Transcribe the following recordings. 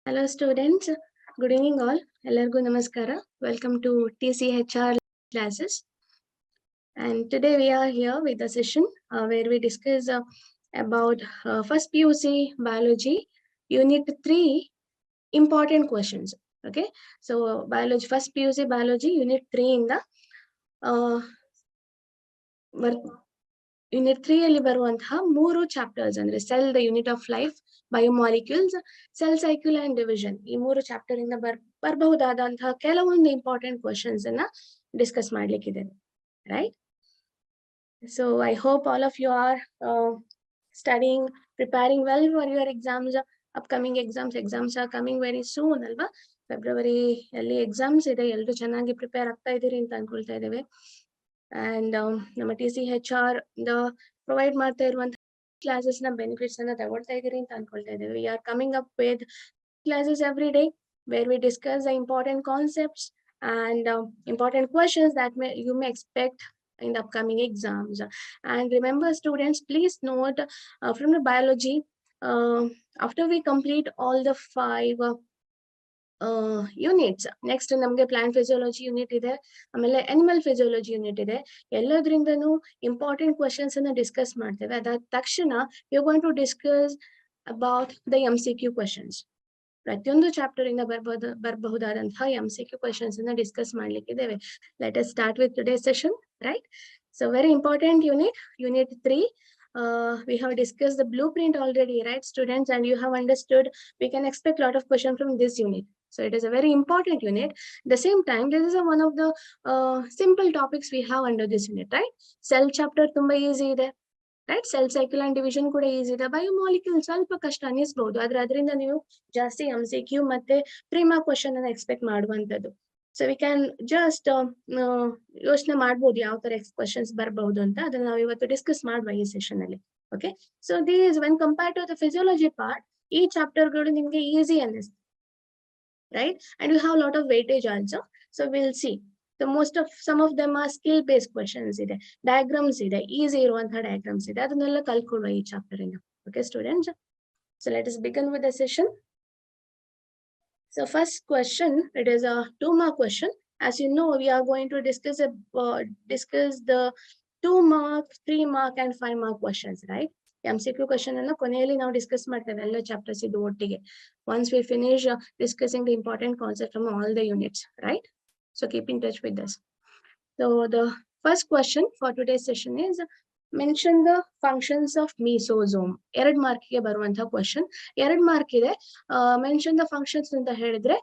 Hello students, good evening all. Ellargu namaskara. Welcome to TCHR classes. And today we are here with a session where we discuss about first PUC biology unit 3 important questions. Okay, so biology first PUC biology unit 3 in the unit 3 ಅಲ್ಲಿ ಬರುವಂತಹ 3 chapters ಅಂದ್ರೆ cell the unit of life, biomolecules, cell cycle and division, ಈ 3 chapter ಇಂದ ಬರಬಹುದಾದಂತಹ ಕೆಲವೊಂದು important questions ಅನ್ನ discuss ಮಾಡ್ಲಿಕ್ಕಿದೆ, right? So I hope all of you are studying, preparing well for your exams. Upcoming exams are coming very soon ಅಲ್ವಾ? February ಅಲ್ಲಿ exams ಇದೆ. ಎಲ್ಲರೂ ಚೆನ್ನಾಗಿ ಪ್ರಿಪೇರ್ ಆಗ್ತಾ ಇದ್ದೀರಿ ಅಂತ ಅನ್ಕೊಳ್ತಾ ಇದ್ದೇವೆ. ಅಂಡ್ ನಮ್ಮ TCHR ಪ್ರೊವೈಡ್ ಮಾಡ್ತಾ ಇರುವಂತಹ ಕ್ಲಾಸಸ್ ನ ಬೆನಿಫಿಟ್ಸ್ ಅನ್ನ ತಗೊಳ್ತಾ ಇದೀರಿ ಅಂತ ಅನ್ಕೊಳ್ತಾ ಇದ್ದೇವೆ. We are coming up with classes every day where we discuss the important concepts and important questions that you may expect in the upcoming exams. And remember students, please note from the biology, after we complete all the 5 units, next ನಮ್ಗೆ plant physiology unit ಇದೆ, ಆಮೇಲೆ animal physiology unit ಇದೆ. ಎಲ್ಲದ್ರಿಂದನೂ important questions ಅನ್ನ discuss ಮಾಡ್ತೇವೆ. ಅದಾದ ತಕ್ಷಣ you going to discuss about the MCQ questions. ಪ್ರತಿಯೊಂದು ಚಾಪ್ಟರ್ ಇಂದ ಬರಬಹುದಾದಂತಹ MCQ ಕ್ವಶನ್ಸ್ ಅನ್ನ ಡಿಸ್ಕಸ್ ಮಾಡ್ಲಿಕ್ಕಿದ್ದೇವೆ. Let us start with today session, right? So very important unit 3. We have discussed the blueprint already, right students, and you have understood we can expect a lot of questions from this unit. So it is a very important unit. At the same time, this is one of the simple topics we have under this unit, right? Cell chapter tumba easy ide, right? Cell cycle and division kuda easy ide. Biomolecule ಸ್ವಲ್ಪ ಕಷ್ಟ ಅನಿಸಬಹುದು, ಆದ್ರೆ ಅದರಿಂದ ನೀವು ಜಾಸ್ತಿ MCQ ಮತ್ತೆ ಪ್ರೀಮಾ question ಅನ್ನ expect ಮಾಡುವಂತದ್ದು. So we can just ಯೋಚನೆ ಮಾಡ್ಬೋದು ಯಾವ ತರ ಕ್ವಶನ್ಸ್ ಬರಬಹುದು ಅಂತ. ಅದನ್ನ ನಾವು ಇವತ್ತು ಡಿಸ್ಕಸ್ ಮಾಡುವ ಈ ಸೆಷನ್ ಅಲ್ಲಿ. Okay, so these when compared to the physiology part, ಈ ಚಾಪ್ಟರ್ ಗಳು ನಿಮ್ಗೆ ಈಸಿ ಅನ್ನಿಸ್ತು, right? And you have a lot of weightage also. So we'll see. Some of them are skill based questions ide, diagrams ide, easy iruvanತಹ diagrams ide, ಅದನ್ನೆಲ್ಲ ಕಲ್ಕೊಳ್ಳುವ ಈ chapter ಇಂದ. Okay students, so let us begin with the session. So first question, it is a 2-mark question. As you know, we are going to discuss the 2-mark, 3-mark and 5-mark questions, right? MCQ question ಅನ್ನ ಕೊನೆಯಲ್ಲಿ ನಾವು discuss ಮಾಡ್ತೇವೆ ಎಲ್ಲ chapters ಇದು ಒಟ್ಟಿಗೆ. Once we finish discussing the important concepts from all the units, right? So keep in touch with us. So the first question for today's session is, mention the functions of mesosome. 2 ಮಾರ್ಕ್ಗೆ ಬರುವಂತಹ question. 2 mark ಇದೆ. Mention the functions ಅಂತ ಹೇಳಿದ್ರೆ,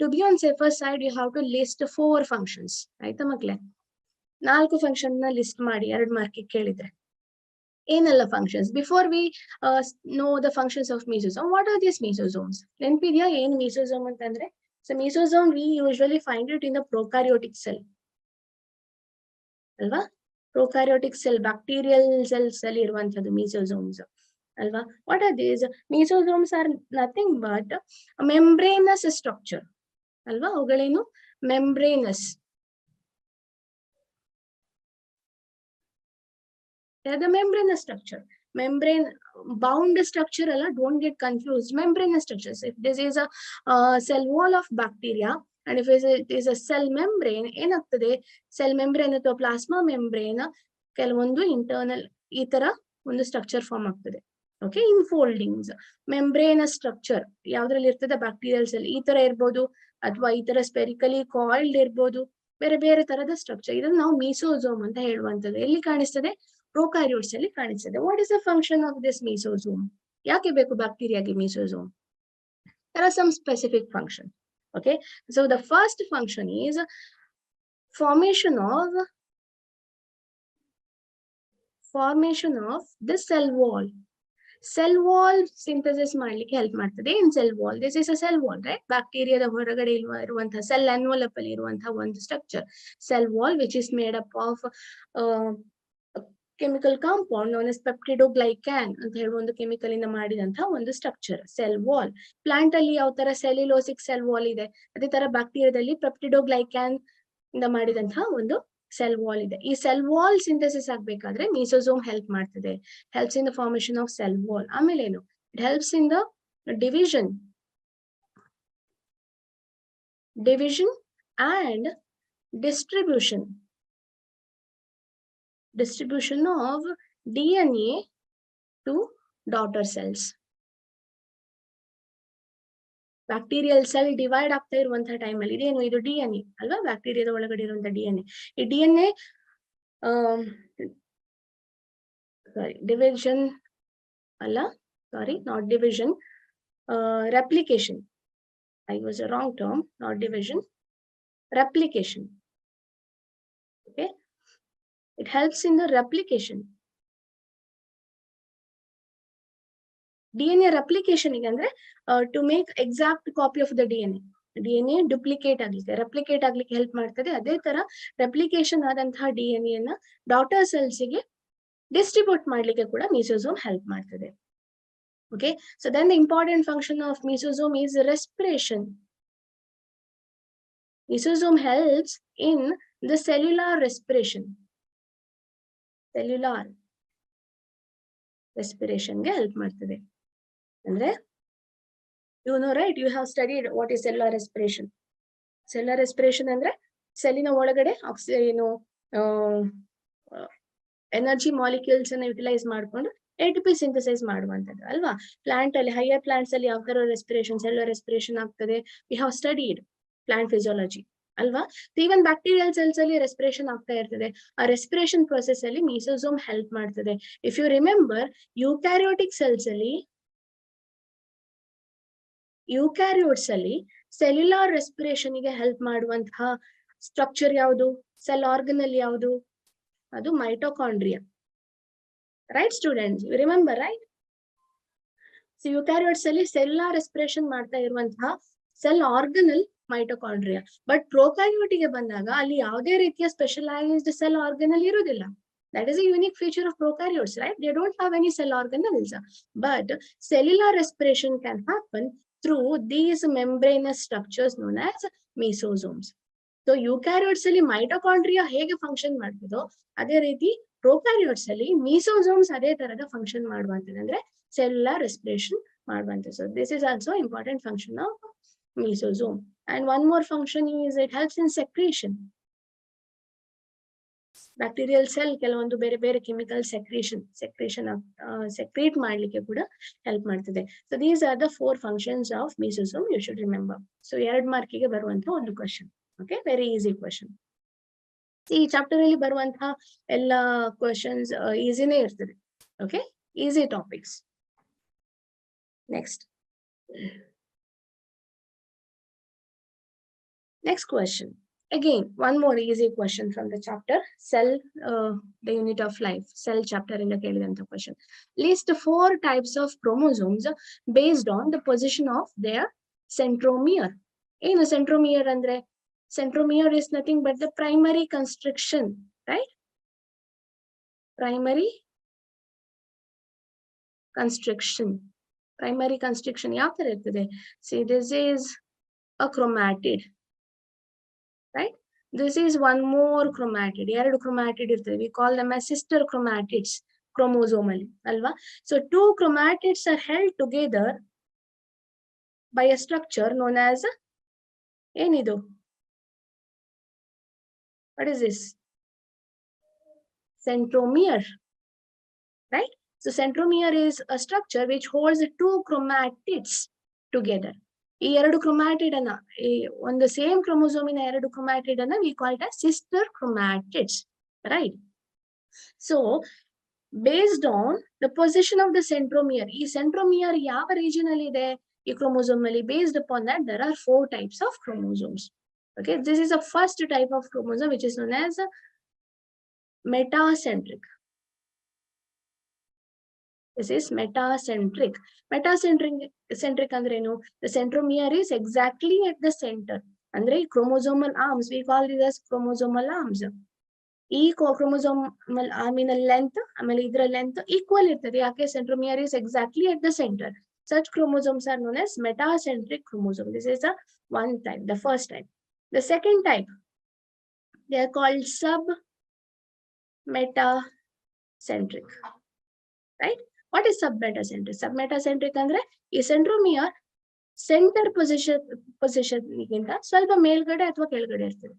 to be on safer side you have to list 4 functions. ಆಯ್ತಾ ಮಕ್ಳೆ? 4 function ನ list ಮಾಡಿ 2 ಮಾರ್ಕ್ಗೆ ಕೇಳಿದ್ರೆ. ಏನಲ್ಲ functions? Before we know the functions of mesosome, what are these mesosomes? ನೆನಪಿದ್ಯಾ ಏನ್ mesosome ಅಂತಂದ್ರೆ? So mesosome we usually find it in the prokaryotic cell, ಅಲ್ವಾ? prokaryotic cell, bacterial cells ಅಲ್ಲಿ ಇರುವಂತದ್ದು mesosomes ಅಲ್ವಾ? What are these? mesosomes are nothing but a membranous structure ಅಲ್ವಾ? ಅವುಗಳೇನು? membranous. The membranous structure, membrane bound structure alla, don't get confused. Membranous structures. If this is a cell wall of bacteria and if it is a cell membrane, ಏನಾಗ್ತದೆ? Cell membrane ಅಥವಾ plasma membrane ಕೆಲವೊಂದು internal ಈ ತರ ಒಂದು structure form ಆಗ್ತದೆ. Okay, ಇನ್ಫೋಲ್ಡಿಂಗ್ಸ್. Membranous structure ಯಾವ್ದ್ರಲ್ಲಿ ಇರ್ತದೆ? Bacterial cell ಈ ತರ ಇರ್ಬೋದು, ಅಥವಾ ಈ ತರ ಸ್ಪೆರಿಕಲಿ ಕಾಯಿಲ್ಡ್ ಇರ್ಬೋದು, ಬೇರೆ ಬೇರೆ ತರದ ಸ್ಟ್ರಕ್ಚರ್. ಇದನ್ನ ನಾವು ಮೀಸೋಸೋಮ್ ಅಂತ ಹೇಳುವಂತದ್ದು. ಎಲ್ಲಿ ಕಾಣಿಸ್ತದೆ? ಪ್ರೊಕಾರ್ಯೋಟ್ಸ್ ಅಲ್ಲಿ ಕಾಣಿಸ್ತದೆ. What is the function of this ಮೀಸೋಸೋಮ್? ಯಾಕೆ ಬೇಕು ಬ್ಯಾಕ್ಟೀರಿಯಾಗೆ ಮೀಸೋಸೋಮ್? There are some specific functions. Okay, so the first function is formation of the cell wall. Cell wall synthesis ಮಾಡ್ಲಿಕ್ಕೆ ಹೆಲ್ಪ್ ಮಾಡ್ತದೆ. in cell wall, this is a cell wall, right? ಬ್ಯಾಕ್ಟೀರಿಯಾದ ಹೊರಗಡೆ ಇರುವಂತಹ cell envelope ಅಲ್ಲಿ ಇರುವಂತಹ ಒಂದು structure, cell wall, which is made up of chemical compound known as peptidoglycan ಅಂತ ಹೇಳುವ ಒಂದು ಕೆಮಿಕಲ್ ಇಂದ ಮಾಡಿದಂತಹ ಒಂದು ಸ್ಟ್ರಕ್ಚರ್, ಸೆಲ್ ವಾಲ್. ಪ್ಲಾಂಟ್ ಅಲ್ಲಿ ಯಾವ ತರ ಸೆಲ್ಯುಲೋಸಿಕ್ ಸೆಲ್ ವಾಲ್ ಇದೆ, ಅದೇ ತರ ಬ್ಯಾಕ್ಟೀರಿಯಾದಲ್ಲಿ ಪೆಪ್ಟಿಡೋಗ್ಲೈಕ್ಯಾನ್ ಇಂದ ಮಾಡಿದಂತಹ ಒಂದು ಸೆಲ್ ವಾಲ್ ಇದೆ. ಈ ಸೆಲ್ ವಾಲ್ ಸಿಂಥೆಸಿಸ್ ಆಗ್ಬೇಕಾದ್ರೆ ಮೀಸೋಸೋಮ್ ಹೆಲ್ಪ್ ಮಾಡ್ತದೆ. Helps in the formation of cell wall. ಆಮೇಲೆ ಏನು? It helps in the division division and distribution of DNA to daughter cells. Bacterial cell divide ಆಗ್ತಾ ಇರುವಂತಹ ಟೈಮಲ್ಲಿ ಇದೇನು ಇದು DNA ಅಲ್ವಾ, ಬ್ಯಾಕ್ಟೀರಿಯಾದ ಒಳಗಡೆ ಇರುವಂತಹ DNA. ಈ DNA ಡಿವಿಷನ್ ಅಲ್ಲ, sorry, not division, replication. I was a wrong term, not division, replication. Okay, it helps in the replication. DNA replication ಅಂದ್ರೆ to make exact copy of the DNA duplicate ಆಗ್ಲಿಕ್ಕೆ, replicate ಆಗ್ಲಿಕ್ಕೆ help ಮಾಡ್ತದೆ. ಅದೇ ತರ replication ಆದಂತಹ DNA ನ daughter cells ಗೆ distribute ಮಾಡ್ಲಿಕ್ಕೆ ಕೂಡ ಮೆಸೋಸೋಮ್ ಹೆಲ್ಪ್ ಮಾಡ್ತದೆ. Okay, so then the important function of mesosome is respiration. Mesosome helps in the cellular respiration. Cellular respiration ಗೆ ಹೆಲ್ಪ್ ಮಾಡ್ತದೆ. ಅಂದ್ರೆ you know, right, you have studied what is cellular respiration. Cellular respiration ಅಂದ್ರೆ ಸೆಲ್ಲಿನ ಒಳಗಡೆ ಏನು energy molecules ಅನ್ನ utilise ಮಾಡ್ಕೊಂಡು ATP synthesise ಮಾಡುವಂತದ್ದು ಅಲ್ವಾ. ಪ್ಲಾಂಟ್ ಅಲ್ಲಿ, ಹೈಯರ್ ಪ್ಲಾಂಟ್ಸ್ ಅಲ್ಲಿ ಯಾವ ತರ ರೆಸ್ಪಿರೇಷನ್, ಸೆಲ್ಯುಲರ್ ರೆಸ್ಪಿರೇಷನ್ ಆಗ್ತದೆ, V have studied plant physiology ಅಲ್ವಾ. ಈವನ್ ಬ್ಯಾಕ್ಟೀರಿಯಲ್ ಸೆಲ್ಸ್ ಅಲ್ಲಿ ರೆಸ್ಪಿರೇಷನ್ ಆಗ್ತಾ ಇರ್ತದೆ. ಆ ರೆಸ್ಪಿರೇಷನ್ ಪ್ರೊಸೆಸ್ ಅಲ್ಲಿ ಮೆಸೋಸೋಮ್ ಹೆಲ್ಪ್ ಮಾಡ್ತದೆ. ಇಫ್ ಯು ರಿಮೆಂಬರ್, ಯೂಕ್ಯಾರಿಯೋಟಿಕ್ ಸೆಲ್ಸ್ ಅಲ್ಲಿ, ಯೂಕ್ಯಾರಿಯೋಟ್ಸ್ ಅಲ್ಲಿ ಸೆಲ್ಯುಲಾರ್ ರೆಸ್ಪಿರೇಷನ್ ಗೆ ಹೆಲ್ಪ್ ಮಾಡುವಂತಹ ಸ್ಟ್ರಕ್ಚರ್ ಯಾವುದು, ಸೆಲ್ ಆರ್ಗನ್ ಅಲ್ಲಿ ಯಾವುದು, ಅದು mitochondria. Right, students? You remember, right? So eukaryotes ಅಲ್ಲಿ ಸೆಲ್ಯುಲಾರ್ ರೆಸ್ಪಿರೇಷನ್ ಮಾಡ್ತಾ ಇರುವಂತಹ ಸೆಲ್ ಆರ್ಗನಲ್ ಮೈಟೋಕಾಂಡ್ರಿಯಾ. ಬಟ್ ಪ್ರೊಕಾರ್ಯೋಟಿಗೆ ಬಂದಾಗ ಅಲ್ಲಿ ಯಾವುದೇ ರೀತಿಯ ಸ್ಪೆಷಲೈಸ್ಡ್ ಸೆಲ್ ಆರ್ಗನಲ್ ಇರುವುದಿಲ್ಲ. That is a unique feature of prokaryotes, right? They don't have any cell organelles. But cellular respiration can happen through these membranous structures known as mesosomes. So eukaryotes ಅಲ್ಲಿ mitochondria ಹೇಗೆ function ಮಾಡ್ತದೋ ಅದೇ ರೀತಿ prokaryotes ಅಲ್ಲಿ ಮೆಸೋಸೋಮ್ಸ್ ಅದೇ ತರದ function ಮಾಡುವಂತದ್ದು, ಅಂದ್ರೆ cellular respiration ಮಾಡುವಂತದ್ದು. So this is also important function of mesosome. And one more function is it helps in secretion. Bacterial cell ಕೆಲವೊಂದು ಬೇರೆ ಬೇರೆ ಕೆಮಿಕಲ್ ಸೆಕ್ರೇಟ್ ಮಾಡ್ಲಿಕ್ಕೆ ಕೂಡ ಹೆಲ್ಪ್ ಮಾಡ್ತದೆ. So these are the 4 functions of mesosome, you should remember. So 2 ಮಾರ್ಕಿಗೆ ಬರುವಂತಹ ಒಂದು question. Okay, very easy question. ಈ ಚಾಪ್ಟರ್ ಅಲ್ಲಿ ಬರುವಂತಹ ಎಲ್ಲ ಕ್ವಶನ್ಸ್ ಈಸಿನೇ ಇರ್ತದೆ. Okay, easy topics. Next question. Again, one more easy question from the chapter, cell, the unit of life, cell chapter in the kelidanta question. List 4 types of chromosomes based on the position of their centromere. ಏನು centromere ಅಂದ್ರೆ? Centromere is nothing but the primary constriction, right? Primary constriction. Primary constriction ಯಾವ ತರ ಇರ್ತದೆ? See, this is a chromatid. Right? This is one more chromatid. 2 chromatid ಇರ್ತದೆ. We call them as sister chromatids chromosomally ಅಲ್ವಾ. So 2 chromatids are held together by a structure known as ಏನಿದು? What is this? Centromere. Right? So centromere is a structure which holds 2 chromatids together. ಈ 2 chromatid ಅನ್ನ, ಈ ಒಂದು same ಕ್ರೋಮೋಸೋಮಿನ 2 chromatid ಅನ್ನ we call it as sister chromatids, right? So based on the position of the centromere, ಈ centromere ಯಾವ region ಅಲ್ಲಿ ಇದೆ ಈ ಕ್ರೋಮೋಸೋಮ್ ಅಲ್ಲಿ, based upon that there are 4 types of chromosomes. Okay, this is the first type of chromosome which is known as metacentric. This is metacentric. Metacentric ಅಂದ್ರೆ ಏನು? The centromere is exactly at the center. ಅಂದ್ರೆ chromosomal arms, we call it as chromosomal arms. ಈ chromosomal armನ length ಆಮೇಲೆ ಇದರ length equal ಇರ್ತದೆ. ಯಾಕೆ? centromere is exactly at the center. Such chromosomes are known as metacentric chromosome. This is the one type, the first type. The second type, they are called submetacentric. Right? What is submetacentric? Submetacentric ಅಂದ್ರೆ ಈ centromere centre position ಗಿಂತ ಸ್ವಲ್ಪ ಮೇಲ್ಗಡೆ ಅಥವಾ ಕೆಳಗಡೆ ಇರ್ತದೆ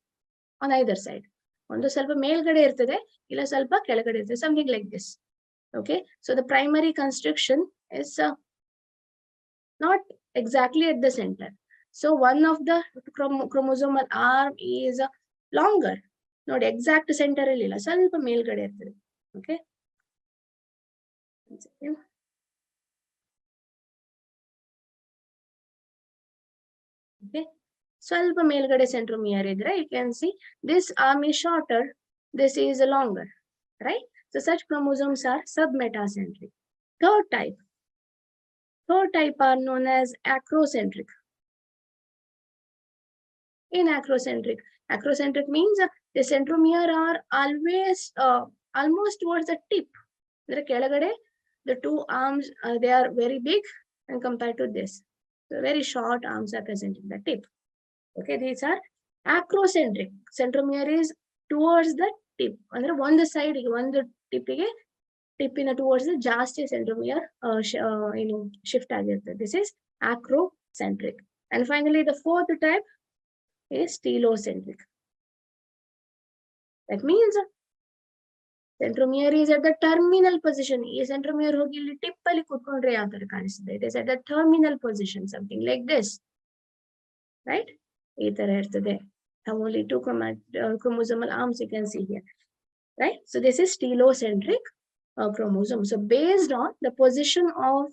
on either side. ಒಂದು ಸ್ವಲ್ಪ ಮೇಲ್ಗಡೆ ಇರ್ತದೆ, ಇಲ್ಲ ಸ್ವಲ್ಪ ಕೆಳಗಡೆ ಇರ್ತದೆ, something like this. Okay, so the primary constriction is not exactly at the center. So one of the chromosomal arm is longer. Not exact center ಅಲ್ಲಿ ಇಲ್ಲ, ಸ್ವಲ್ಪ ಮೇಲ್ಗಡೆ ಇರ್ತದೆ. Okay. Okay. ಸ್ವಲ್ಪ ಮೇಲ್ಗಡೆ centromere ಇದ್ರೆ you can see this arm is shorter, this is longer, right? So such chromosomes are submetacentric. Third type are known as acrocentric. In acrocentric means the centromere are always almost towards the tip. The two arms they are very big and compared to this, so very short arms are present in the tip. Okay, these are acrocentric. Centromere is towards the tip, andre one side one tip towards the ಜಾಸ್ತಿ centromere shift ಆಗಿರುತ್ತೆ. This is acrocentric. And finally the fourth type is telocentric. That means centromere is at the terminal position. ಈ centromere ಹೋಗಿ ಇಲ್ಲಿ tip ಅಲ್ಲಿ ಕೂತ್ಕೊಂಡ್ರೆ ಯಾವ ತರ ಕಾಣಿಸುತ್ತೆ? It is at the terminal position, something like this, right? ಈ ತರ ಇರ್ತದೆ. Only two chromosomal arms you can see here, right? So this is telocentric chromosome. So based on the position of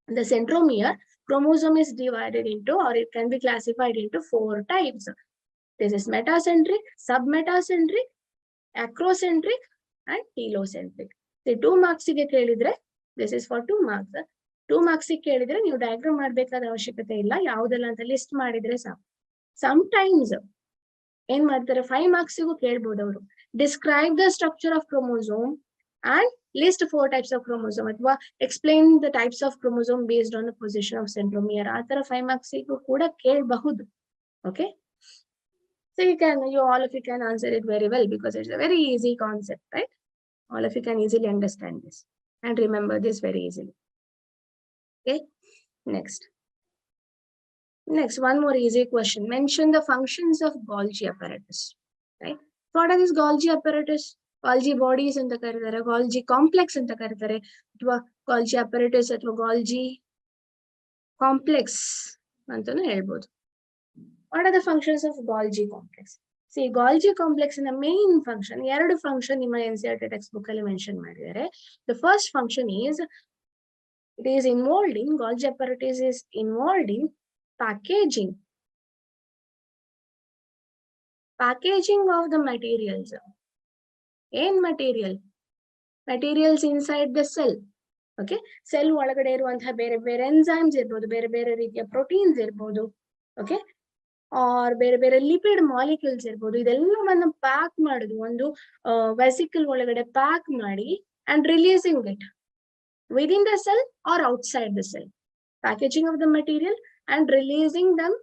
the centromere, chromosome is divided into, or it can be classified into 4 types. This is metacentric, submetacentric, acrocentric, and telocentric. The 2 marks ಗೆ ಕೇಳಿದ್ರೆ, this is for 2 marks. 2 marks ಗೆ ಕೇಳಿದ್ರೆ ನೀವು diagram ಮಾಡಬೇಕಾದ ಅವಶ್ಯಕತೆ ಇಲ್ಲ, ಯಾವುದೆಲ್ಲ ಅಂತ ಲಿಸ್ಟ್ ಮಾಡಿದ್ರೆ ಸಾಕು. Sometimes ಏನ್ ಮಾಡ್ತಾರೆ, 5 marks ಗೂ ಕೇಳ್ಬೋದು ಅವರು. Describe the structure of chromosome and list 4 types of chromosome, ಅಥವಾ explain the types of chromosome based on the position of centromere. ಆ ತರ 5 marks ಗೂ ಕೂಡ ಕೇಳಬಹುದು. Okay, so all of you can answer it very well because it's a very easy concept, right? All of you can easily understand this and remember this very easily. Okay, next, one more easy question. Mention the functions of Golgi apparatus, right? What are these Golgi apparatus? Golgi bodies anta karitare, Golgi complex anta karitare, ಅಥವಾ Golgi apparatus ಅಥವಾ Golgi complex ಅಂತಾನು ಹೇಳ್ಬೋದು. What are the functions of Golgi complex? See, Golgi complex in the main function, ಎರಡು function ನಿಮ್ಮ NCERT textbook ಅಲ್ಲಿ mention ಮಾಡಿದ್ದಾರೆ. The first function is, it is involved in, Golgi apparatus is involved in packaging of the materials. ಏನ್ materials inside the cell. Okay, cell ಒಳಗಡೆ ಇರುವಂತಹ ಬೇರೆ ಬೇರೆ enzymes ಇರ್ಬೋದು, ಬೇರೆ ಬೇರೆ ರೀತಿಯ proteins ಇರ್ಬೋದು, okay, or ಬೇರೆ ಬೇರೆ lipid molecules ಇರ್ಬೋದು. ಇದೆಲ್ಲವನ್ನ ಪ್ಯಾಕ್ ಮಾಡೋದು, ಒಂದು ವೆಸಿಕಲ್ ಒಳಗಡೆ ಪ್ಯಾಕ್ ಮಾಡಿ and releasing it within the cell or outside the cell. Packaging of the material and releasing them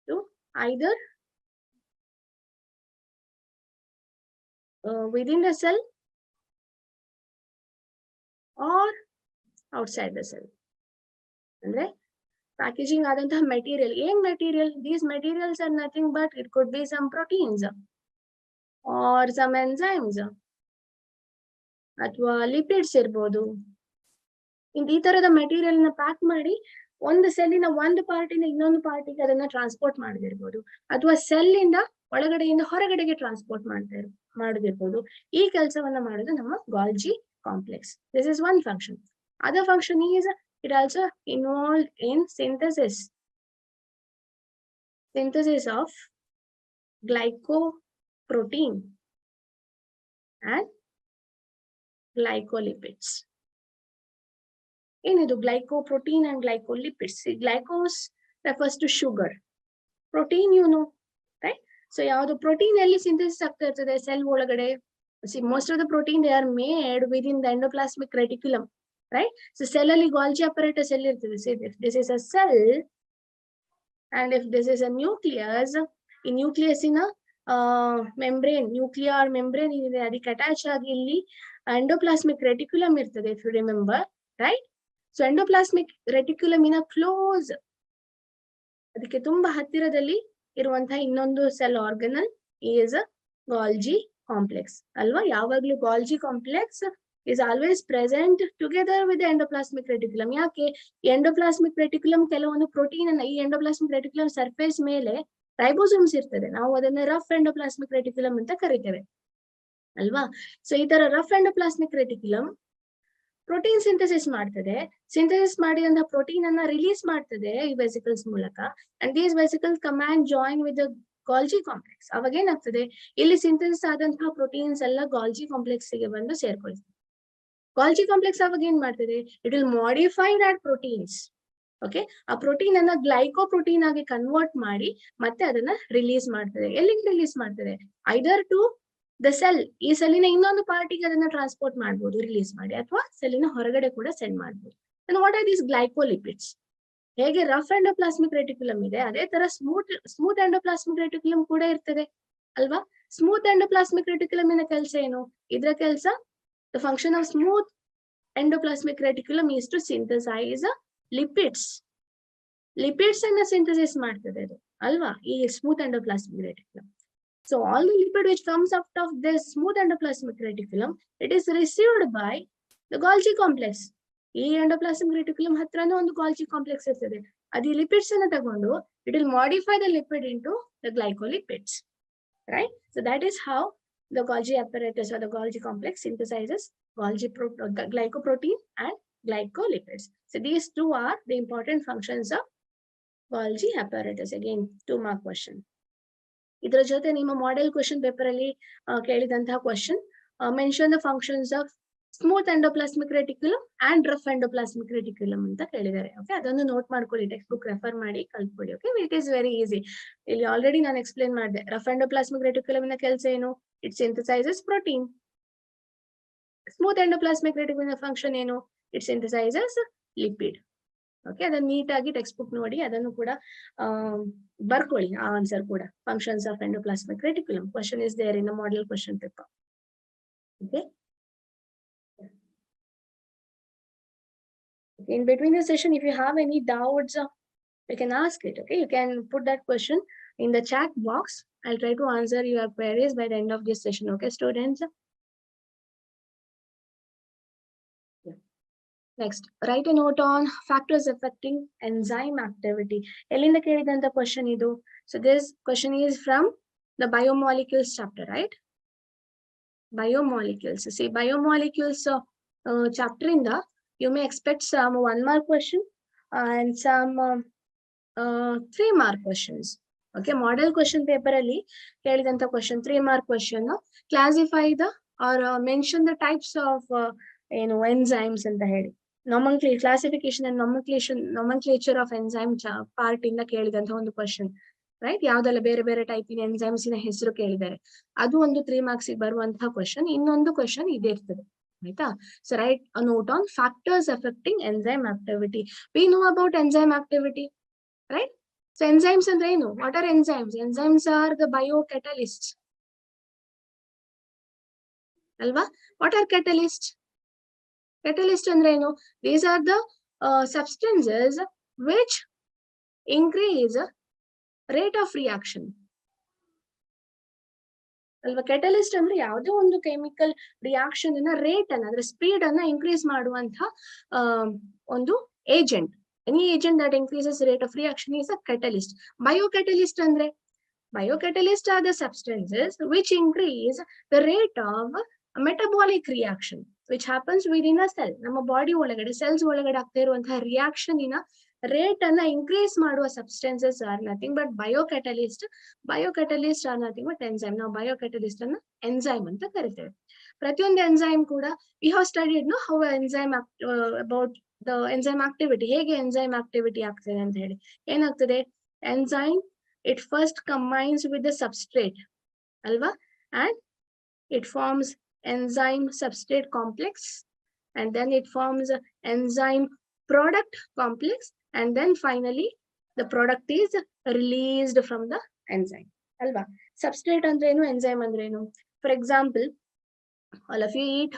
to either within the cell or outside the cell. Andre packaging adanತಹ material, ಏನ್ material? These materials are nothing but it could be some proteins or some enzymes ಅಥವಾ lipids ಇರ್ಬೋದು. ಈ ತರದ material ನ pack ಮಾಡಿ ಒಂದು ಸೆಲ್ಲಿನ ಒಂದು ಪಾರ್ಟಿನ ಇನ್ನೊಂದು ಪಾರ್ಟಿಗೆ ಅದನ್ನ ಟ್ರಾನ್ಸ್ಪೋರ್ಟ್ ಮಾಡದಿರ್ಬೋದು, ಅಥವಾ ಸೆಲ್ಲಿಂದ ಒಳಗಡೆಯಿಂದ ಹೊರಗಡೆಗೆ ಟ್ರಾನ್ಸ್ಪೋರ್ಟ್ ಮಾಡೋದಿರ್ಬೋದು. ಈ ಕೆಲಸವನ್ನ ಮಾಡೋದು ನಮ್ಮ Golgi complex. This is one function. Other function is, it also involved in synthesis of glycoprotein and glycolipids. ಏನಿದು glycoprotein and glycolipids? Glycose refers to sugar. Protein, you know, right? So ಯಾವುದು protein ಎಲ್ಲಿ synthesis ಆಗ್ತಾ ಇರ್ತದೆ? Cell ಒಳಗಡೆ. See, most of the protein they are made within the endoplasmic reticulum, right? So cell ಅಲ್ಲಿ Golgi apparatus ಎಲ್ಲಿ ಇರ್ತದೆ? See, if this is a cell and if this is a nucleus, ಈ nucleus ಇನ membrane, nuclear membrane ಇದೆ, ಅದಕ್ಕೆ attach ಆಗಿ ಇಲ್ಲಿ endoplasmic reticulum ಇರ್ತದೆ, if you remember. Right. So endoplasmic reticulum ಇನ ಕ್ಲೋಸ್, ಅದಕ್ಕೆ ತುಂಬಾ ಹತ್ತಿರದಲ್ಲಿ ಇರುವಂತಹ ಇನ್ನೊಂದು cell organelle is Golgi complex ಅಲ್ವಾ. ಯಾವಾಗ್ಲೂ Golgi complex is always present together with the endoplasmic reticulum. ಯಾಕೆ ಎಂಡೋಪ್ಲಾಸ್ಮಿಕ್ ರೆಟಿಕ್ಯುಲಮ್ ಕೆಲವೊಂದು ಪ್ರೋಟೀನ್ ಅನ್ನ, ಈ ಎಂಡೋಪ್ಲಾಸ್ಮಿಕ್ ರೆಟಿಕ್ಯುಲಮ್ ಸರ್ಫೇಸ್ ಮೇಲೆ ರೈಬೋಸೋಮ್ಸ್ ಇರ್ತದೆ, ನಾವು ಅದನ್ನ ರಫ್ ಎಂಡೋಪ್ಲಾಸ್ಮಿಕ್ ರೆಟಿಕ್ಯುಲಮ್ ಅಂತ ಕರಿತೇವೆ ಅಲ್ವಾ. ಸೊ ಈ ತರ rough endoplasmic reticulum protein synthesis ಮಾಡ್ತದೆ, ಸಿಂಥಸಿಸ್ ಮಾಡಿದಂತಹ ಪ್ರೋಟೀನ್ ಅನ್ನ ರಿಲೀಸ್ ಮಾಡ್ತದೆ ಈ ವೆಸಿಕಲ್ಸ್ ಮೂಲಕ, and these vesicles come and join with the Golgi complex. ಅವಾಗ ಏನಾಗ್ತದೆ, ಇಲ್ಲಿ ಸಿಂಥಸಿಸ್ ಆದಂತಹ ಪ್ರೋಟೀನ್ಸ್ ಎಲ್ಲ ಗಾಲ್ಜಿ ಕಾಂಪ್ಲೆಕ್ಸ್ ಗೆ ಬಂದು ಸೇರ್ಕೊಳ್ತದೆ. ಗಾಲ್ಜಿ ಕಾಂಪ್ಲೆಕ್ಸ್ ಅವಾಗ ಏನ್ ಮಾಡ್ತದೆ, it will modify that proteins. Okay, ಆ ಪ್ರೋಟೀನ್ ಅನ್ನ ಗ್ಲೈಕೋಪ್ರೋಟೀನ್ ಆಗಿ ಕನ್ವರ್ಟ್ ಮಾಡಿ ಮತ್ತೆ ಅದನ್ನ ರಿಲೀಸ್ ಮಾಡ್ತದೆ. ಎಲ್ಲಿಗೆ ರಿಲೀಸ್ ಮಾಡ್ತದೆ, ಐದರ್ ಟು ದ ಸೆಲ್, ಈ ಸೆಲ್ಲಿನ ಇನ್ನೊಂದು ಪಾರ್ಟಿಗೆ ಅದನ್ನ ಟ್ರಾನ್ಸ್ಪೋರ್ಟ್ ಮಾಡ್ಬೋದು ರಿಲೀಸ್ ಮಾಡಿ, ಅಥವಾ ಸೆಲ್ಲಿನ ಹೊರಗಡೆ ಕೂಡ ಸೆಂಡ್ ಮಾಡ್ಬೋದು. What are these glycolipids? ಹೇಗೆ ರಫ್ ಎಂಡೋಪ್ಲಾಸ್ಮಿಕ್ ರೆಟಿಕ್ಯುಲಮ್ ಇದೆ, ಅದೇ ತರ ಸ್ಮೂತ್ ಎಂಡೋಪ್ಲಾಸ್ಮಿಕ್ ರೆಟಿಕ್ಯುಲಮ್ ಕೂಡ ಇರ್ತದೆ ಅಲ್ವಾ. ಸ್ಮೂತ್ ಎಂಡೋಪ್ಲಾಸ್ಮಿಕ್ ರೆಟಿಕ್ಯುಲಮ್ ಇನ ಕೆಲಸ ಏನು, ಇದರ ಕೆಲಸ, the function of smooth endoplasmic reticulum is to synthesize lipids. Lipids ಅನ್ನ ಸಿಂಥಸಿಸ್ ಮಾಡ್ತದೆ ಅದು ಅಲ್ವಾ, ಈ smooth endoplasmic reticulum. So all the lipid which comes out of this smooth endoplasmic reticulum, it is received by the Golgi complex. ಈ endoplasmic reticulum ಹತ್ರನೂ ಒಂದು ಗಾಲ್ಜಿ complex ಇರ್ತದೆ, ಅದು ಈ ಲಿಪಿಡ್ಸ್ ಅನ್ನ ತಗೊಂಡು it will modify the lipid into the glycolipids, right? So that is how the Golgi apparatus or the Golgi complex synthesizes glycoprotein and glycolipids. So these two are the important functions of Golgi apparatus. Again, 2 mark question. ಇದರ ಜೊತೆ ನಿಮ್ಮ model question paper ಅಲ್ಲಿ ಕೇಳಿದಂತಹ question, mention the functions of smooth endoplasmic reticulum and rough endoplasmic reticulum ಅಂತ ಕೇಳಿದ್ದಾರೆ. Okay, ಅದನ್ನು note ಮಾಡ್ಕೊಳ್ಳಿ, text book refer ಮಾಡಿ ಕಲ್ತ್ಕೊಳ್ಳಿ. Okay, it is very easy. ಇಲ್ಲಿ ಆಲ್ರೆಡಿ ನಾನು ಎಕ್ಸ್ಪ್ಲೇನ್ ಮಾಡಿದೆ. ರಫ್ ಎಂಡೋಪ್ಲಾಸ್ಮಿಕ್ ರೆಟಿಕ್ಯುಲಮ್ ನ ಕೆಲಸ ಏನು, it synthesises protein. Smooth endoplasmic reticulum function ಏನು, ಇಟ್ ಸಿಂಥಸೈಸಸ್ ಲಿಪಿಡ್. ಓಕೆ, ಅದನ್ನ ನೀಟಾಗಿ ಟೆಕ್ಸ್ಟ್ ಬುಕ್ ನೋಡಿ, ಅದನ್ನು ಕೂಡ ಬರ್ಕೊಳ್ಳಿ. ಆ ಆನ್ಸರ್ ಕೂಡ, functions of endoplasmic reticulum question is there in the model question paper. Okay, in between the session, if you have any doubts, you can ask it. Okay, you can put that question in the chat box. I'll try to answer your queries by the end of this session. Okay, students. Next, write a note on factors affecting enzyme activity. Elinda kelidanta question idu. So this question is from the biomolecules chapter, right? Biomolecules. See, biomolecules chapter in the, you may expect some 1 mark question and some 3 mark questions. Okay, model question paper alli kelidanta question 3 mark question. Classify the or mention the types of enzymes anta heli. Classification and nomenclature of enzyme part ಇಂದ ಕೇಳಿದಂತ ಒಂದು question, right. ಯಾವ್ದೆಲ್ಲ ಬೇರೆ ಬೇರೆ ಟೈಪಿನ enzymes ನ ಹೆಸರು ಕೇಳಿದ್ದಾರೆ, ಅದು ಒಂದು 3 marks ಬರುವಂತಹ ಕ್ವಶನ್. ಇನ್ನೊಂದು ಕ್ವಶನ್ ಇದೇ ಇರ್ತದೆ, ಆಯ್ತಾ. So write a note on factors affecting enzyme activity. We know about enzyme activity, right. So enzymes ಅಂದ್ರೆ ಏನು, what are enzymes? Enzymes are the bio catalyst ಅಲ್ವಾ. What are catalyst? Catalyst ಅಂದ್ರೆ ಏನು? These are the substances which increase rate of reaction. ಅಲ್ವಾ. Catalyst ಅಂದ್ರೆ ಯಾವುದೇ ಒಂದು chemical reaction ಅನ್ನ ರೇಟ್ ಅನ್ನ, ಅಂದ್ರೆ ಸ್ಪೀಡ್ ಅನ್ನ ಇನ್ಕ್ರೀಸ್ ಮಾಡುವಂತ ಒಂದು agent. Any agent that increases rate of reaction is a catalyst. Biocatalyst ಅಂದ್ರೆ, biocatalyst are the substances which increase the rate of metabolic reaction which happens within a cell. ನಮ್ಮ body ಒಳಗಡೆ, cells ಒಳಗಡೆ ಆಗ್ತಾ ಇರುವಂತಹ reaction ಇನ rate ಅನ್ನ increase ಮಾಡುವ substances are nothing but biocatalyst. Biocatalyst are nothing but enzyme. ನಾವು biocatalyst ಅನ್ನ ಎನ್ಸೈಮ್ ಅಂತ ಕರಿತೇವೆ. ಪ್ರತಿಯೊಂದು ಎನ್ಸೈಮ್ ಕೂಡ we have studied no how enzyme about the enzyme activity, ಹೇಗೆ ಎನ್ಸೈಮ್ ಆಕ್ಟಿವಿಟಿ ಆಗ್ತದೆ ಅಂತ ಹೇಳಿ. ಏನಾಗ್ತದೆ, enzyme it first combines with the substrate ಅಲ್ವಾ, and it forms enzyme substrate complex, and then it forms enzyme product complex, and then finally the product is released from the enzyme alva. Substrate andre enu, enzyme andre enu. For example, all of you eat,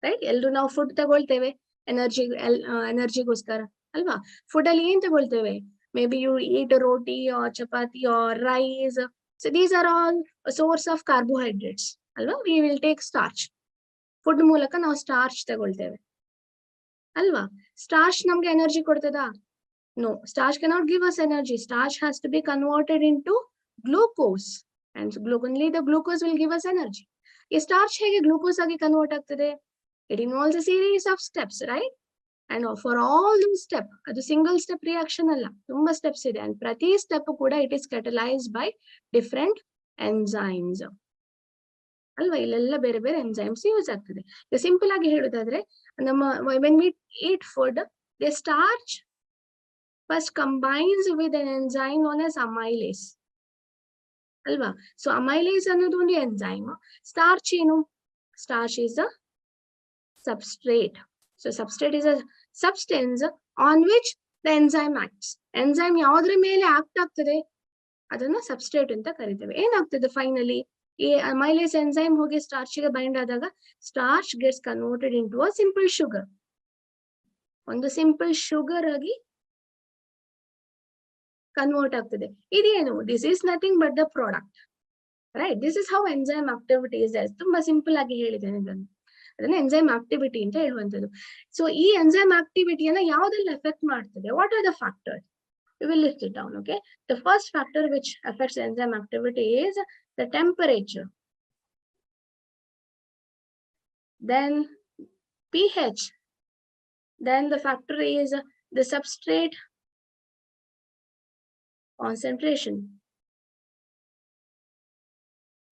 right? Ellaru ನಾವು food ತಗೊಳ್ತೇವೆ, ಎನರ್ಜಿಗೋಸ್ಕರ ಅಲ್ವಾ. Food ಅಲ್ಲಿ ಏನ್ ತಗೊಳ್ತೇವೆ, maybe you eat roti or chapati or rice, so these are all source of carbohydrates ಅಲ್ವಾ. We will take starch, food ಮೂಲಕ ನಾವು ಸ್ಟಾರ್ಚ್ ತಗೊಳ್ತೇವೆ ಅಲ್ವಾ. ಸ್ಟಾರ್ಚ್ ನಮ್ಗೆ ಎನರ್ಜಿ ಕೊಡ್ತದಾ? No, starch cannot give us energy. Starch has to be converted into glucose, and only the glucose will give us energy. A starch ಹೇಗೆ glucose ಆಗಿ convert ಆಗ್ತದೆ? It involves a series of steps, right? And for all those steps, ಅದು single step reaction ಅಲ್ಲ, ತುಂಬಾ steps ಇದೆ. and ಪ್ರತಿ step ಕೂಡ it is catalyzed by different enzymes ಅಲ್ವಾ. ಇಲ್ಲೆಲ್ಲ ಬೇರೆ ಬೇರೆ ಎಂಜೈಮ್ಸ್ ಯೂಸ್ ಆಗ್ತದೆ. ಸಿಂಪಲ್ ಆಗಿ ಹೇಳುದಾದ್ರೆ, ನಮ್ಮ when we eat food, the starch first combines with an enzyme known as amylase ಅಲ್ವಾ. ಸೊ amylase ಅನ್ನೋದು ಒಂದು ಎಂಜೈಮ್. ಸ್ಟಾರ್ಚ್ ಏನು? Starch is a substrate. So substrate is a substance on which the enzyme acts. Enzyme ಯಾವ್ದ್ರ ಮೇಲೆ act ಆಗ್ತದೆ ಅದನ್ನ substrate ಅಂತ ಕರಿತೇವೆ. ಏನಾಗ್ತದೆ ಫೈನಲಿ, ಈ amylase ಎಂಜೈಮ್ ಹೋಗಿ ಸ್ಟಾರ್ಚ್ ಗೆ ಬೈಂಡ್ ಆದಾಗ starch gets converted into a simple sugar. ಒಂದು ಸಿಂಪಲ್ ಶುಗರ್ ಆಗಿ ಕನ್ವರ್ಟ್ ಆಗ್ತದೆ. ಇದೇನು? This is nothing but the product, right. This is how enzyme activity is. ತುಂಬಾ ಸಿಂಪಲ್ ಆಗಿ ಹೇಳಿದ್ದೇನೆ ಇದನ್ನು, ಅದನ್ನ ಎಂಜೈಮ್ ಆಕ್ಟಿವಿಟಿ ಅಂತ ಹೇಳುವಂಥದ್ದು. ಸೊ ಈ ಎಂಜೈಮ್ ಆಕ್ಟಿವಿಟಿಯನ್ನ ಯಾವ್ದೆಲ್ಲ ಎಫೆಕ್ಟ್ ಮಾಡ್ತದೆ? What are the factor? We will list it down, okay? The first factor which affects enzyme activity is the temperature, then pH, then the factor is the substrate concentration,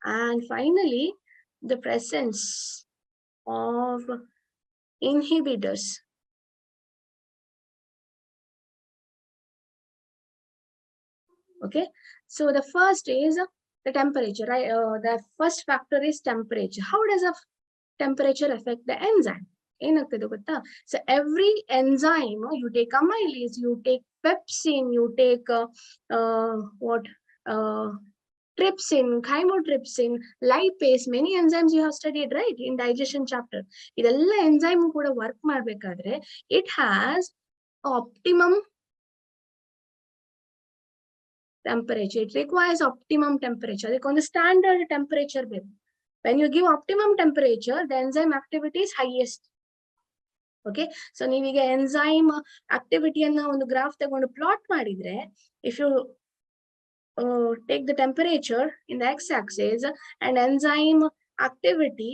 and finally the presence of inhibitors. Okay, so the first is the temperature, right? The first factor is temperature. How does a temperature affect the enzyme? ಏನಾಗ್ತದೆ ಗೊತ್ತಾ? So every enzyme, you take amylase, you take pepsin, you take trypsin, chymotrypsin, lipase, many enzymes you have studied, right, in digestion chapter. ಇದೆಲ್ಲ enzyme ಕೂಡ work ಮಾಡ್ಬೇಕಾದ್ರೆ it has optimum temperature. It requires optimum temperature. ಅದಕ್ಕೊಂದು standard temperature ಬೇಕು. When you give optimum temperature, the enzyme activity is highest. Okay, so ನೀವೀಗ enzyme ಆಕ್ಟಿವಿಟಿಯನ್ನ ಒಂದು graph ತಗೊಂಡು plot ಮಾಡಿದ್ರೆ, if you take the temperature in the x-axis and enzyme activity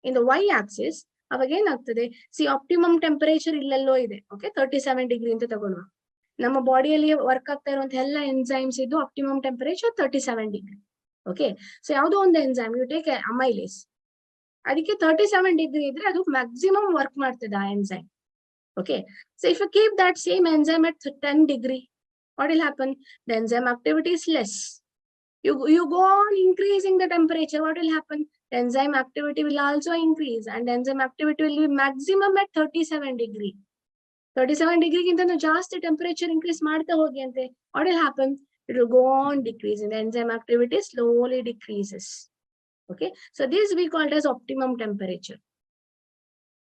in the y-axis, ಅವಾಗ ಏನಾಗ್ತದೆ? C optimum temperature ಇಲ್ಲೆಲ್ಲೋ ಇದೆ. Okay, 37 degree ಅಂತ ತಗೊಳ್ಳುವ. ನಮ್ಮ ಬಾಡಿಯಲ್ಲಿ ವರ್ಕ್ ಆಗ್ತಾ ಇರುವಂತಹ ಎಲ್ಲ ಎಂಜೈಮ್ಸ್ ಇದು optimum temperature 37 degree. Okay, so ಯಾವುದೋ ಒಂದು ಎಂಜೈಮ್, ಯು ಟೇಕ್ amylase, ಅದಕ್ಕೆ 37 ಡಿಗ್ರಿ ಇದ್ರೆ ಅದು ಮ್ಯಾಕ್ಸಿಮಮ್ ವರ್ಕ್ ಮಾಡ್ತದೆ ಆ enzyme. Okay, so if you keep that same enzyme at 10 degree, what will happen? The enzyme activity is less. You go on increasing the temperature, what will happen? The enzyme activity will also increase, and the enzyme activity will be maximum at 37 degree. 37 degree ಗಿಂತ ಜಾಸ್ತಿ temperature increase ಮಾಡ್ತಾ ಹೋಗಿ ಅಂತೆ, what will happen? It will go on decreasing. The enzyme activity slowly decreases. Okay, so this we call it as optimum temperature.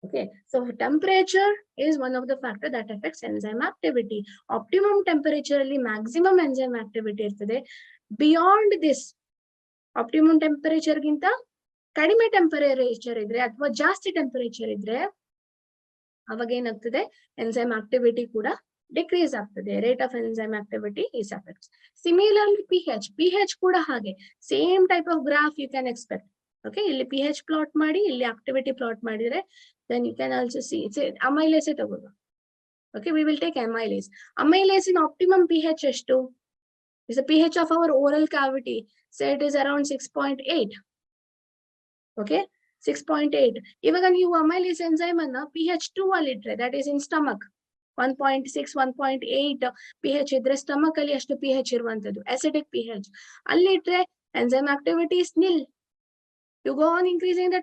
Okay, so temperature is one of the factors that affects enzyme activity. Optimum temperature ಅಲ್ಲಿ maximum enzyme activity ಇರ್ತದೆ. Beyond this, optimum temperature ಗಿಂತ ಕಡಿಮೆ temperature ಇದ್ರೆ ಅಥವಾ ಜಾಸ್ತಿ temperature ಇದ್ರೆ ಅವಾಗ ಏನಾಗ್ತದೆ? ಎಂಜೈಮ್ ಆಕ್ಟಿವಿಟಿ ಕೂಡ ಡಿಕ್ರೀಸ್ ಆಗ್ತದೆ. Rate of enzyme activity is affects. Similarly pH ಕೂಡ ಹಾಗೆ same type of graph you can expect. Okay, ಇಲ್ಲಿ pH ಪ್ಲಾಟ್ ಮಾಡಿ, ಇಲ್ಲಿ ಆಕ್ಟಿವಿಟಿ ಪ್ಲಾಟ್ ಮಾಡಿದ್ರೆ then you can also see it's amylase ತಗೊಳ್ಳುವ. Okay, we will take amylase. Amylase in optimum pH ಎಷ್ಟು? Is the pH of our oral cavity, say it is around 6.8. Okay, 6.8. ಇವಾಗ ನೀವು amylase enzyme ಅನ್ನ pH 2 ಅಲ್ಲಿ ಇಟ್ರೆ, that is in stomach, 1.6 1.8 pH ಇದ್ರೆ stomach ಅಲ್ಲಿ ಅಷ್ಟು pH ಇರುವಂತದ್ದು acidic pH. ಅಲ್ಲಿ ಇಟ್ರೆ enzyme activity is nil. You go on increasing the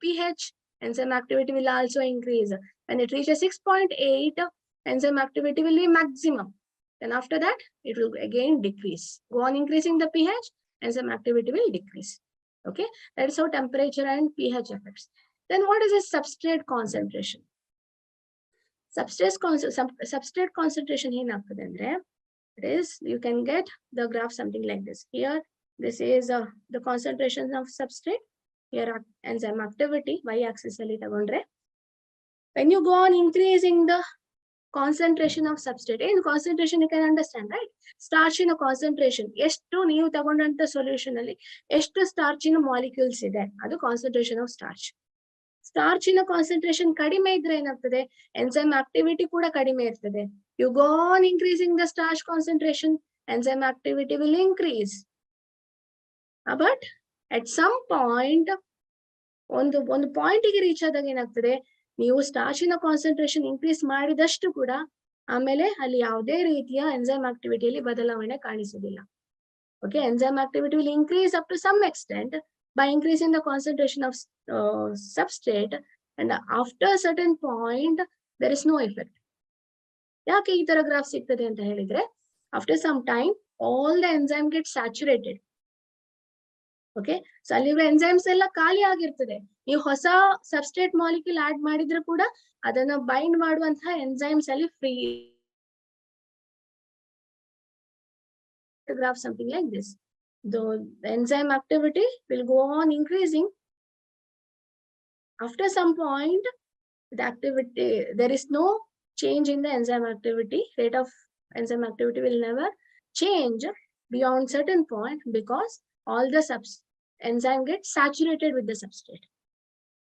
pH, enzyme activity will also increase. When it reaches 6.8, enzyme activity will be maximum. Then after that, it will again decrease. Go on increasing the pH, enzyme activity will decrease. Okay, that is how temperature and pH affects. Then what is the substrate concentration? substrate concentration ಏನಾಗ್ತದೆ ಅಂದ್ರೆ, it is, you can get the graph something like this. Here, this is the concentration of substrate. Here, enzyme activity, y-axis ಅಲ್ಲಿ ತಗೊಂಡ್ರೆ. When you go on increasing the concentration of substrate, in concentration you can understand, right? Starch in a concentration, ಎಷ್ಟು ನೀವು ತಗೊಂಡಂತ solution ಅಲ್ಲಿ ಎಷ್ಟು starch in molecules ಇದೆ, ಅದು concentration of starch. Starch in a concentration ಕಡಿಮೆ ಇದ್ರೆ ಏನಾಗ್ತದೆ, enzyme activity ಕೂಡ ಕಡಿಮೆ ಇರ್ತದೆ. You go on increasing the starch concentration, enzyme activity will increase. But at some point, ಒಂದು ಪಾಯಿಂಟಿಗೆ ರೀಚ್ ಆದಾಗ ಏನಾಗ್ತದೆ, ನೀವು ಸ್ಟಾರ್ಚಿನ ಕಾನ್ಸಂಟ್ರೇಷನ್ ಇನ್ಕ್ರೀಸ್ ಮಾಡಿದಷ್ಟು ಕೂಡ ಆಮೇಲೆ ಅಲ್ಲಿ ಯಾವುದೇ ರೀತಿಯ ಎಂಜೈಮ್ ಆಕ್ಟಿವಿಟಿಯಲ್ಲಿ ಬದಲಾವಣೆ ಕಾಣಿಸುವುದಿಲ್ಲ. Okay, enzyme activity will increase up to some extent by increasing the concentration of substrate, and after a certain point there is no effect. ಯಾಕೆ ಈ ತರ ಗ್ರಾಫ್ ಸಿಗ್ತದೆ ಅಂತ ಹೇಳಿದ್ರೆ, after some time all the enzyme gets saturated. Okay, so ಅಲ್ಲಿರುವ enzymes ಎಲ್ಲ ಖಾಲಿ ಆಗಿರ್ತದೆ. ನೀವು ಹೊಸ ಸಬ್ಸ್ಟ್ರೇಟ್ ಮಾಲಿಕ್ಯೂಲ್ ಆಡ್ ಮಾಡಿದ್ರೆ ಕೂಡ ಅದನ್ನ ಬೈಂಡ್ ಮಾಡುವಂತಹ ಎಂಜೈಮ್ಸ್ ಅಲ್ಲಿ free. Graph something like this. The enzyme activity will go on increasing. After some point, the activity, there is no change in the enzyme activity. Rate of enzyme activity will never change beyond certain point because all the enzyme gets saturated with the substrate.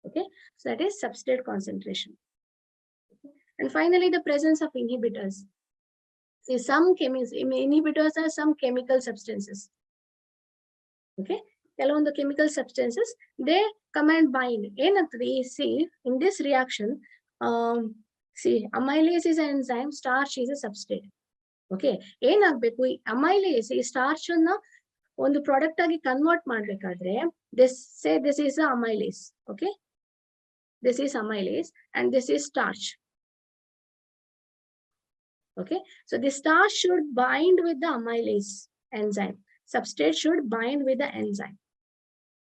Okay, so that is substrate concentration. Okay. And finally, the presence of inhibitors. See, some inhibitors are some chemical substances. Okay, along the chemical substances, they come and bind. See, in this reaction, see, amylase is an enzyme, starch is a substrate. Okay, amylase is starch na ಒಂದು product ಆಗಿ convert ಮಾಡ್ಬೇಕಾದ್ರೆ, this is a amylase. Okay, this is amylase and this is starch. Okay, so the starch should bind with the amylase enzyme. Substrate should bind with the enzyme,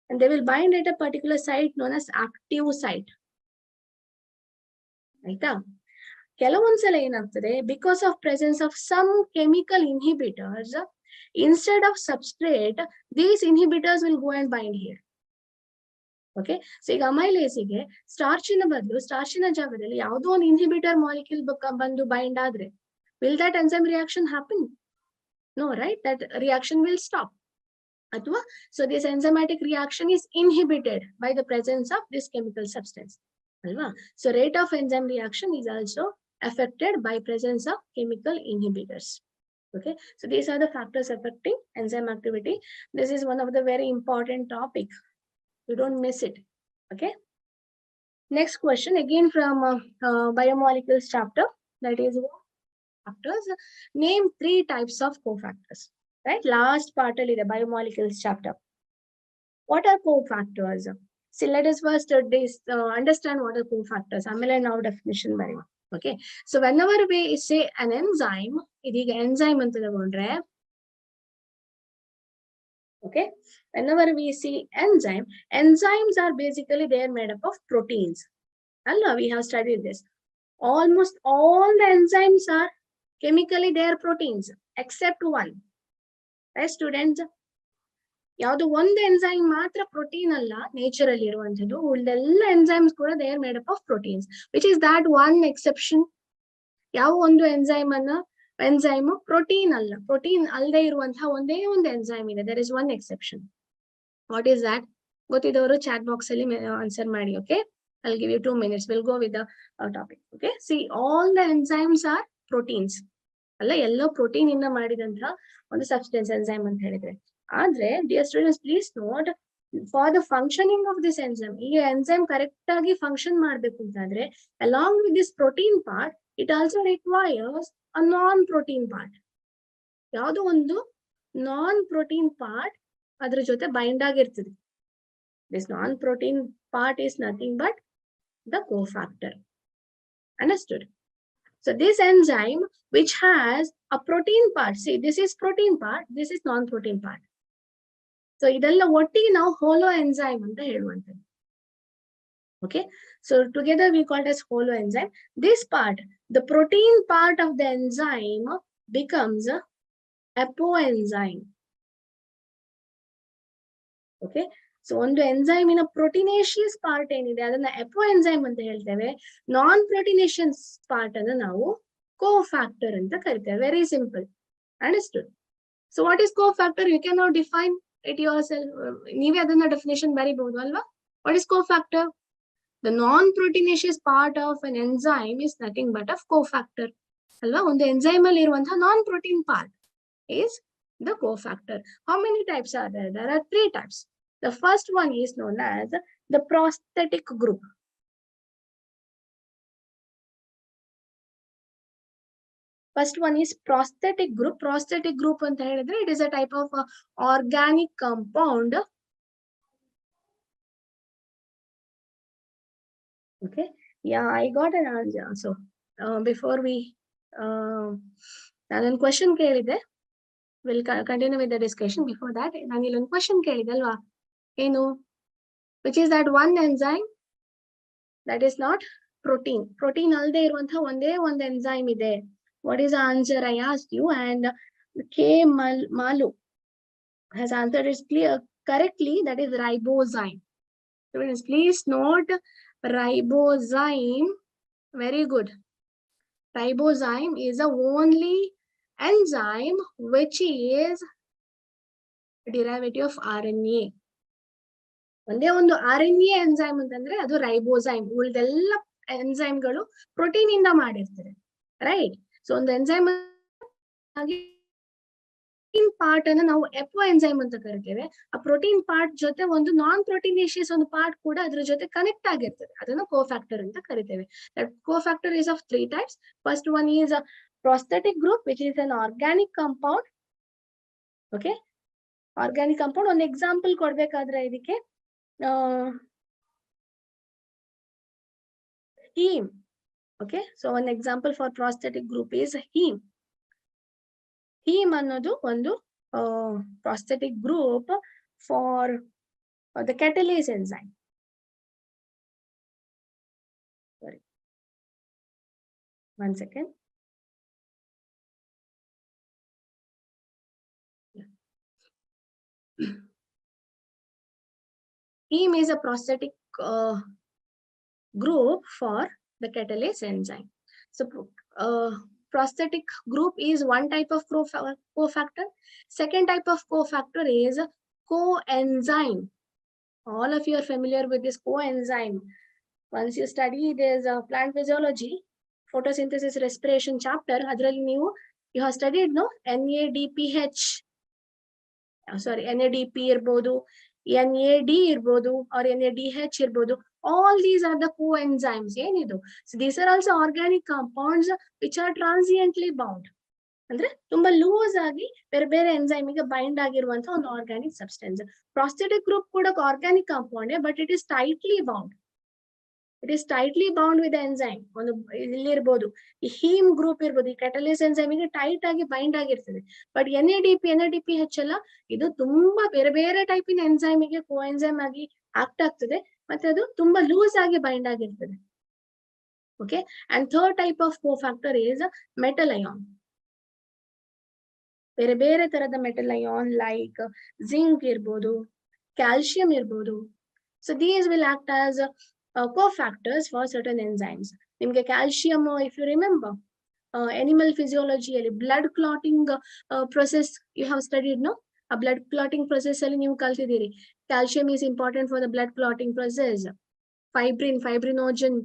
and they will bind at a particular site known as active site. Right? ಕೆಲವೊಂದ್ಸಲ ಏನಾಗ್ತದೆ, because of presence of some chemical inhibitors, instead of substrate, these inhibitors will go and bind here. Okay, so ಈಗ amylase ಸ್ಟಾರ್ಚಿನ ಬದಲು ಸ್ಟಾರ್ಚಿನ ಜಾಗದಲ್ಲಿ ಯಾವುದೋ ಒಂದು inhibitor molecule ಬಂದು bind ಆದ್ರೆ, will that enzyme reaction happen? No, right? That reaction will stop. Atwa, so this enzymatic reaction is inhibited by the presence of this chemical substance. Alva? So rate of enzyme reaction is also affected by presence of chemical inhibitors. Okay, so these are the factors affecting enzyme activity. This is one of the very important topic. You don't miss it. Okay. Next question again from biomolecules chapter. That is factors. Name 3 types of cofactors. Right. Last part of the biomolecules chapter. What are cofactors? See, let us first understand what are cofactors. Amela now definition very much. Okay, so whenever we say an enzyme, idಈಗ enzyme ಅಂತ ತಗೊಂಡ್ರೆ, okay, whenever we see enzyme, enzymes are basically they are made up of proteins. Allah, we have studied this. Almost all the enzymes are chemically they are proteins except one. Right, students? ಯಾವುದು ಒಂದು enzyme ಮಾತ್ರ protein ಅಲ್ಲ nature ಅಲ್ಲಿ ಇರುವಂತದ್ದು, ಉಳಿದೆಲ್ಲ enzymes ಕೂಡ they are made up of proteins. Which is that one exception? ಯಾವ ಒಂದು ಎಂಜೈಮ್ ಪ್ರೋಟೀನ್ ಅಲ್ಲ, ಪ್ರೋಟೀನ್ ಅಲ್ಲದೆ ಇರುವಂತಹ ಒಂದೇ ಒಂದು ಎಂಜೈಮ್ ಇದೆ. There is one exception. What is that? ಗೊತ್ತಿದ್ದವರು ಚಾಟ್ ಬಾಕ್ಸ್ ಅಲ್ಲಿ ಆನ್ಸರ್ ಮಾಡಿ. Okay, I'll give you 2 minutes. We'll go with the topic. Okay, see, all the enzymes are proteins. ಅಲ್ಲ, ಎಲ್ಲೋ ಪ್ರೋಟೀನ್ ಇಂದ ಮಾಡಿದಂತಹ ಒಂದು ಸಬ್ಸ್ಟೆನ್ಸ್ ಎಂಜೈಮ್ ಅಂತ ಹೇಳಿದ್ರೆ. ಆದ್ರೆ dear students, please note, for the functioning of this enzyme, ಈ enzyme correct ಆಗಿ function ಮಾಡ್ಬೇಕು ಅಂತಂದ್ರೆ, along with this protein part, it also requires a non-protein part. ಯಾವುದು ಒಂದು non-protein part ಅದ್ರ ಜೊತೆ ಬೈಂಡ್ ಆಗಿರ್ತದೆ. This non-protein part is nothing but the cofactor. Understood? So this enzyme which has a protein part, see, this is protein part, this is non-protein part. So ಇದೆಲ್ಲ ಒಟ್ಟಿಗೆ ನಾವು ಹೋಲೋ enzyme ಅಂತ ಹೇಳುವಂಥದ್ದು. Okay, so together we call it as holoenzyme. This part, the protein part of the enzyme becomes a apoenzyme. Okay, so ಒಂದು enzyme in a proteinaceous part ಏನಿದೆ ಅದನ್ನ apoenzyme ಅಂತ ಹೇಳ್ತೇವೆ. ನಾನ್ proteinaceous part ಅನ್ನು ನಾವು cofactor ಅಂತ ಕರಿತೇವೆ. Very simple. Understood? So what is cofactor? You cannot define it yourself. ನೀವೇ ಅದನ್ನ definition ಬರಿಬಹುದು ಅಲ್ವಾ? What is cofactor? The non-proteinaceous part of an enzyme is nothing but a cofactor. ಅಲ್ವಾ? ಒಂದು enzyme ಅಲ್ಲಿ ಇರುವಂತಹ non-protein part is the cofactor. How many types are there? There are 3 types. The first one is known as the prosthetic group. First one is prosthetic group. Prosthetic group anta helidre it is a type of organic compound. Okay, yeah, I got an answer. So before we nanone question kelide, we'll continue with the discussion. Before that ನಾನು ಇಲ್ಲೊಂದು question ಕೇಳಿದೆ ಅಲ್ವಾ, ಏನು, which is that one enzyme that is not protein. Protein ಅಲ್ಲದೆ ಇರುವಂತಹ ಒಂದೇ ಒಂದು enzyme ಇದೆ. What is the answer I asked you? And K. Malu has answered it clear correctly. That is ribozyme. Students, please note ribozyme. Very good. Ribozyme is the only enzyme which is derivative of RNA. ಒಂದೇ ಒಂದು RNA enzyme ಅಂತಂದ್ರೆ ಅದು ribozyme. ಉಳಿದೆಲ್ಲ ಎಂಜೈಮ್ಗಳು protein ಇಂದ ಮಾಡಿರ್ತಾರೆ, right? So ಒಂದು enzyme ಆಗಿ part ಅನ್ನು ನಾವು ಎಪೋಎನ್ಜೈಮ್ ಅಂತ ಕರಿತೇವೆ. ಆ ಪ್ರೋಟೀನ್ ಪಾರ್ಟ್ ಜೊತೆ ಒಂದು ನಾನ್ ಪ್ರೋಟೀನೇಷಿಯಸ್ ಒಂದು ಪಾರ್ಟ್ ಕೂಡ ಅದ್ರ ಜೊತೆ ಕನೆಕ್ಟ್ ಆಗಿರ್ತದೆ, ಅದನ್ನು ಕೋಫ್ಯಾಕ್ಟರ್ ಅಂತ ಕರಿತೇವೆ. Cofactor is of 3 types. First one is a prosthetic group, which is an organic compound. Okay, organic compound. ಒಂದು ಎಕ್ಸಾಂಪಲ್ ಕೊಡ್ಬೇಕಾದ್ರೆ ಇದಕ್ಕೆ heme. Okay, so one example for prosthetic group is heme. Heme ಅನ್ನೋದು ಒಂದು prosthetic group for the catalase enzyme. Sorry, one second. Heme is a prosthetic group for the catalase enzyme. So prosthetic group is one type of cofactor. Second type of cofactor is coenzyme. All of you are familiar with this coenzyme. Once you study this plant physiology, photosynthesis respiration chapter, adralli ನೀವು you have studied no NADPH. Sorry, NADP ಇರ್ಬೋದು, NAD ಇರ್ಬೋದು, or NADH ಇರ್ಬೋದು. All these are the coenzymes. ಏನಿದು? So these are also organic compounds which are transiently bound. ಅಂದ್ರೆ ತುಂಬಾ loose ಆಗಿ ಬೇರೆ ಬೇರೆ ಎಂಜೈಮ್ ಗೆ ಬೈಂಡ್ ಆಗಿರುವಂತಹ ಒಂದು ಆರ್ಗ್ಯಾನಿಕ್ ಸಬ್ಸ್ಟೆನ್ಸ್. ಪ್ರಾಸ್ಥೆಟಿಕ್ ಗ್ರೂಪ್ ಕೂಡ organic compound, but it is tightly bound. It is tightly bound with enzyme. ಒಂದು ಇಲ್ಲಿ ಇರ್ಬೋದು, ಈ ಹೀಮ್ ಗ್ರೂಪ್ ಇರ್ಬೋದು, ಈ ಕೆಟಲಿಸ್ ಎಂಜೈಮ್ ಗೆ ಟೈಟ್ ಆಗಿ ಬೈಂಡ್ ಆಗಿರ್ತದೆ. ಬಟ್ NADPH ಎಲ್ಲ ಇದು ತುಂಬಾ ಬೇರೆ ಬೇರೆ ಟೈಪಿನ ಎಂಜೈಮ್ ಗೆ ಕೋ ಎಂಜೈಮ್ ಆಗಿ ಆಕ್ಟ್ ಆಗ್ತದೆ, ಮತ್ತೆ ಅದು ತುಂಬಾ ಲೂಸ್ ಆಗಿ ಬೈಂಡ್ ಆಗಿರ್ತದೆ. Okay, and third type of cofactor is metal ion. ಬೇರೆ ಬೇರೆ ತರದ ಮೆಟಲ್ ಅಯಾನ್ ಲೈಕ್ ಜಿಂಕ್ ಇರ್ಬೋದು, ಕ್ಯಾಲ್ಸಿಯಂ ಇರ್ಬೋದು. So these will act as cofactors for certain enzymes. ನಿಮ್ಗೆ calcium, if you remember animal ಫಿಸಿಯಾಲಜಿಯಲ್ಲಿ blood clotting process you have studied no. ಆ blood clotting process ಅಲ್ಲಿ ನೀವು ಕಲ್ತಿದ್ದೀರಿ calcium is important for the blood clotting process. Fibrinogen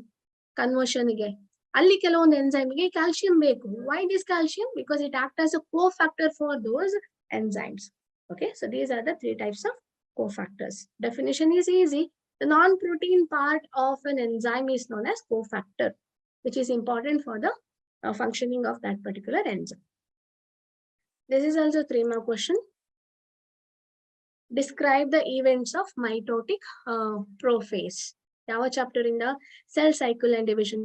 conversion ಗೆ ಅಲ್ಲಿ ಕೆಲವೊಂದು enzyme ಗೆ ಕ್ಯಾಲ್ಸಿಯಂ ಬೇಕು. Why this calcium? Because it act as a cofactor for those enzymes. Okay, so these are the 3 types of cofactors. Definition is easy. The non-protein part of an enzyme is known as cofactor, which is important for the functioning of that particular enzyme. This is also 3 mark question. Describe the events of mitotic prophase. ಯಾವ chapter ಇಂದ? Cell cycle and division.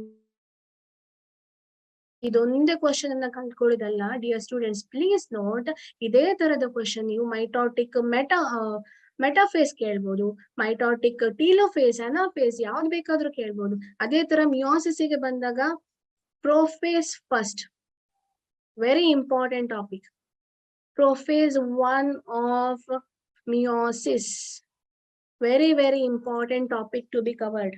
ಇದೊಂದೇ question ಅನ್ನ ಕಂಡುಕೊಳ್ಳೋದಲ್ಲ dear students, please note. ಇದೇ ತರದ question ನೀವು ಮೈಟೋಟಿಕ್ metaphase ಕೇಳ್ಬೋದು, mitotic telophase, anaphase ಯಾವ್ದು ಬೇಕಾದ್ರೂ ಕೇಳ್ಬೋದು. ಅದೇ ತರ ಮಿಯೋಸಿಸ್ಗೆ ಬಂದಾಗ prophase first, very important topic. Prophase 1 of meiosis, very important topic to be covered.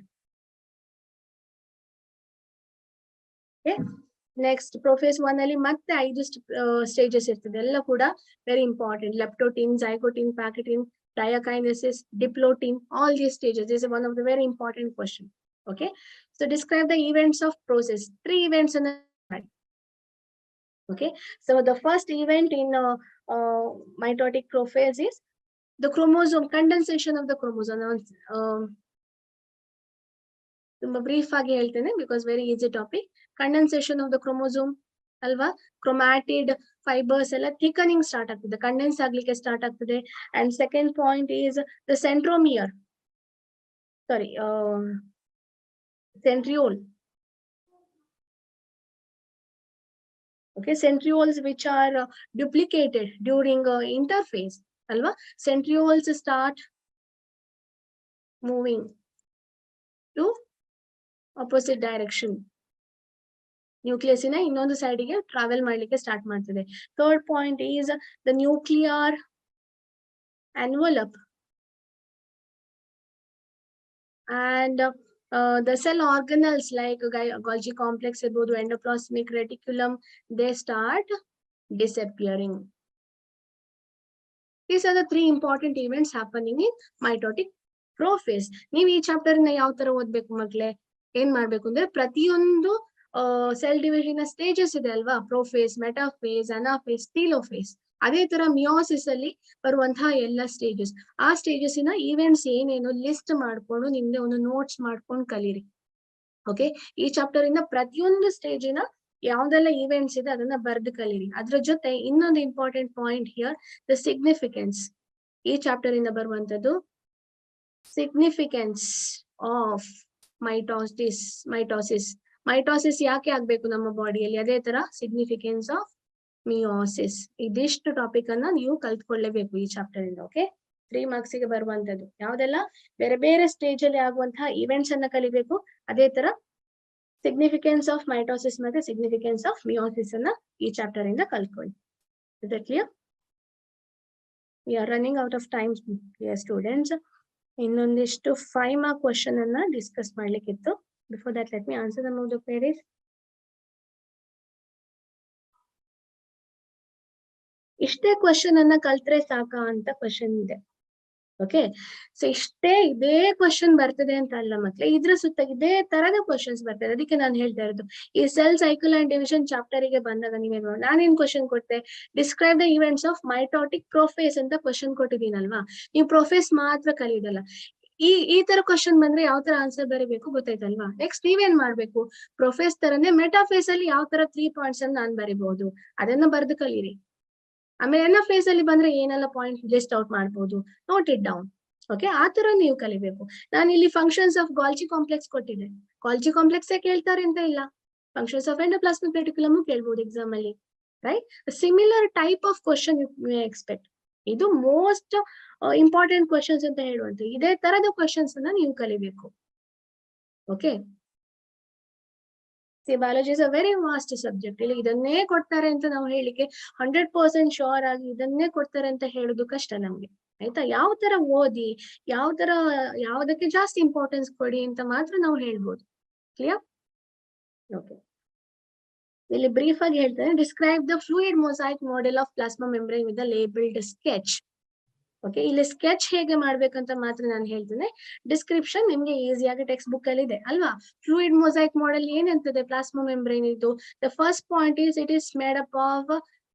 Okay, next prophase 1 ಅಲ್ಲಿ ಮತ್ತೆ 5 stages ಇರ್ತದೆ, ಎಲ್ಲ ಕೂಡ very important. leptotin, zygotin, paquetin, diakinesis, diplotin, all these stages. This is one of the very important question. Okay, so describe the events of process. 3 events in the okay, so the first event in mitotic prophase is the chromosome, condensation of the chromosome. Brief agi heltene because very easy topic. Condensation of the chromosome alva, chromatid fibers ella thickening start agtide, condense aglike start agtide. And second point is the centromere, sorry, centriole. Okay, centrioles which are duplicated during interphase alva, centrioles start moving to opposite direction. Nucleus ina ಇನ್ನೊಂದು side ಗೆ travel ಮಾಡ್ಲಿಕ್ಕೆ start ಮಾಡ್ತದೆ. Third point is the nuclear envelope and the cell organelles like Golgi complex irbodu, endoplasmic reticulum, they start disappearing. These are the 3 important events happening in mitotic prophase. ನೀವು ಈ chapter ನ ಯಾವ ತರ ಓದ್ಬೇಕು ಮಕ್ಕಳೇ, ಏನ್ ಮಾಡ್ಬೇಕು ಅಂದ್ರೆ ಪ್ರತಿಯೊಂದು ಸೆಲ್ ಡಿವಿಷನ್ ಸ್ಟೇಜಸ್ ಇದೆ ಅಲ್ವಾ, ಪ್ರೋಫೇಸ್, ಮೆಟಾಫೇಸ್, ಅನಾಫೇಸ್, ಟೀಲೋಫೇಸ್. ಅದೇ ತರ ಮಿಯೋಸಿಸ್ ಅಲ್ಲಿ ಬರುವಂತಹ ಎಲ್ಲ ಸ್ಟೇಜಸ್, ಆ ಸ್ಟೇಜಸ್ ನ ಈವೆಂಟ್ಸ್ ಏನೇನು ಲಿಸ್ಟ್ ಮಾಡ್ಕೊಂಡು ನಿಮ್ದೆ ಒಂದು ನೋಟ್ಸ್ ಮಾಡ್ಕೊಂಡು ಕಲೀರಿ. ಓಕೆ, ಈ ಚಾಪ್ಟರ್ ಇಂದ ಪ್ರತಿಯೊಂದು ಸ್ಟೇಜಿನ ಯಾವ್ದೆಲ್ಲ ಈವೆಂಟ್ಸ್ ಇದೆ ಅದನ್ನ ಬರ್ದು ಕಲೀರಿ. ಅದ್ರ ಜೊತೆ ಇನ್ನೊಂದು important point here, the significance. ಈ ಚಾಪ್ಟರ್ ಇಂದ ಬರುವಂತದ್ದು ಸಿಗ್ನಿಫಿಕೆನ್ಸ್ ಆಫ್ ಮೈಟೋಸಿಸ್. ಮೈಟೋಸಿಸ್ ಯಾಕೆ ಆಗ್ಬೇಕು ನಮ್ಮ ಬಾಡಿಯಲ್ಲಿ, ಅದೇ ತರ ಸಿಗ್ನಿಫಿಕೆನ್ಸ್ ಆಫ್ ಮಿಯೋಸಿಸ್. ಇದಿಷ್ಟು ಟಾಪಿಕ್ ಅನ್ನ ನೀವು ಕಲ್ತ್ಕೊಳ್ಳೇಬೇಕು ಈ ಚಾಪ್ಟರ್ ಇಂದ. ಓಕೆ, 3 marks ಗೆ ಬರುವಂತದ್ದು ಯಾವ್ದೆಲ್ಲ ಬೇರೆ ಬೇರೆ ಸ್ಟೇಜ್ ಅಲ್ಲಿ ಆಗುವಂತಹ ಇವೆಂಟ್ಸ್ ಅನ್ನ ಕಲಿಬೇಕು. ಅದೇ ತರ ಸಿಗ್ನಿಫಿಕೆನ್ಸ್ ಆಫ್ ಮೈಟೋಸಿಸ್ ಮತ್ತೆ ಸಿಗ್ನಿಫಿಕೆನ್ಸ್ ಆಫ್ ಮಿಯೋಸಿಸ್ ಅನ್ನ ಈ ಚಾಪ್ಟರ್ ಇಂದ ಕಲ್ತ್ಕೊಳ್ಳಿ. Is that clear? We are running out of time students. ಇನ್ನೊಂದಿಷ್ಟು 5 mark ಕ್ವಶನ್ ಅನ್ನ ಡಿಸ್ಕಸ್ ಮಾಡ್ಲಿಕ್ಕಿತ್ತು. Before that, let me answer some of the queries. ಇಷ್ಟೇ ಕ್ವಶನ್ ಅನ್ನ ಕಲ್ತ್ರೆ ಸಾಕ ಅಂತ ಕ್ವಶನ್ ಇದೆ. ಓಕೆ, ಸೊ ಇಷ್ಟೇ ಇದೇ ಕ್ವಶನ್ ಬರ್ತದೆ ಅಂತ ಅಲ್ಲ ಮಕ್ಳೆ, ಇದ್ರ ಸುತ್ತ ಇದೇ ತರದ ಕ್ವಶನ್ಸ್ ಬರ್ತದೆ. ಅದಕ್ಕೆ ನಾನು ಹೇಳ್ತಾ ಇರೋದು, ಈ cell cycle and division chapter ಗೆ ಬಂದಾಗ ನೀವೇನು, ನಾನೇನ್ ಕ್ವಶನ್ ಕೊಡ್ತೆ, describe the events of mitotic prophase ಅಂತ ಕ್ವಶನ್ ಕೊಟ್ಟಿದ್ದೀನಲ್ವಾ. ನೀವು ಪ್ರೊಫೇಸ್ ಮಾತ್ರ ಕಲಿಯೋದಲ್ಲ, ಈ ತರ ಕ್ವಶನ್ ಬಂದ್ರೆ ಯಾವ ತರ ಆನ್ಸರ್ ಬರೀಬೇಕು ಗೊತ್ತಾಯ್ತಲ್ವಾ. ನೆಕ್ಸ್ಟ್ ನೀವೇನ್ ಮಾಡ್ಬೇಕು, ಪ್ರೊಫೇಸ್ ತರನೇ ಮೆಟಾಫೇಸ್ ಅಲ್ಲಿ ಯಾವ ತರ 3 points ಅನ್ನು ನಾನ್ ಬರಿಬಹುದು ಅದನ್ನ ಬರ್ದು ಕಲೀರಿ. ಆಮೇಲೆ ಎನಾಫೇಸ್ ಅಲ್ಲಿ ಬಂದ್ರೆ ಏನೆಲ್ಲ ಪಾಯಿಂಟ್ ಲಿಸ್ಟ್ ಔಟ್ ಮಾಡ್ಬೋದು, ನೋಟ್ ಇಟ್ ಡೌನ್. ಓಕೆ, ಆ ತರ ನೀವು ಕಲಿಬೇಕು. ನಾನು ಇಲ್ಲಿ ಫಂಕ್ಷನ್ಸ್ ಆಫ್ ಗಾಲ್ಜಿ ಕಾಂಪ್ಲೆಕ್ಸ್ ಕೊಟ್ಟಿದ್ದೆ, ಗಾಲ್ಜಿ ಕಾಂಪ್ಲೆಕ್ಸ್ ಕೇಳ್ತಾರೆ ಅಂತ ಇಲ್ಲ, ಫಂಕ್ಷನ್ಸ್ ಆಫ್ ಎಂಡೋಪ್ಲಾಸ್ಮಿಕ್ ರೆಟಿಕ್ಯುಲಮ್ ಕೇಳ್ಬೋದು ಎಕ್ಸಾಮ್ ಅಲ್ಲಿ, right? Similar type of question you may expect. ಇದು ಮೋಸ್ಟ್ ಇಂಪಾರ್ಟೆಂಟ್ ಕ್ವಶನ್ಸ್ ಅಂತ ಹೇಳುವಂತ ಇದೇ ತರದ ಕ್ವಶನ್ಸ್ ಅನ್ನ ನೀವು ಕಲಿಬೇಕು. Okay, biology is a very vast subject. ಇಲ್ಲಿ ಇದನ್ನೇ ಕೊಡ್ತಾರೆ ಅಂತ ನಾವು ಹೇಳಿಕ್ಕೆ 100% ಶೋರ್ ಆಗಿ ಇದನ್ನೇ ಕೊಡ್ತಾರೆ ಅಂತ ಹೇಳುದು ಕಷ್ಟ ನಮ್ಗೆ, ಆಯ್ತಾ? ಯಾವ ತರ ಓದಿ, ಯಾವ್ದಕ್ಕೆ ಜಾಸ್ತಿ ಇಂಪಾರ್ಟೆನ್ಸ್ ಕೊಡಿ ಅಂತ ಮಾತ್ರ ನಾವು ಹೇಳ್ಬೋದು. ಕ್ಲಿಯರ್? ಓಕೆ, ಇಲ್ಲಿ ಬ್ರೀಫ್ ಆಗಿ ಹೇಳ್ತಾರೆ, describe the fluid mosaic model of plasma membrane with the labelled sketch. Okay, ಇಲ್ಲಿ ಸ್ಕೆಚ್ ಹೇಗೆ ಮಾಡ್ಬೇಕಂತ ಮಾತ್ರ ನಾನು ಹೇಳ್ತೇನೆ, ಡಿಸ್ಕ್ರಿಪ್ಷನ್ ನಿಮ್ಗೆ ಈಸಿಯಾಗಿ ಟೆಕ್ಸ್ಟ್ ಬುಕ್ ಅಲ್ಲಿ ಇದೆ ಅಲ್ವಾ. ಫ್ಲೂಯಿಡ್ ಮೊಸೈಕ್ ಮಾಡೆಲ್ ಏನಂತದೆ, ಪ್ಲಾಸ್ಮಾ ಮೆಂಬ್ರೇನ್ ಇದು. The first point is it is made up of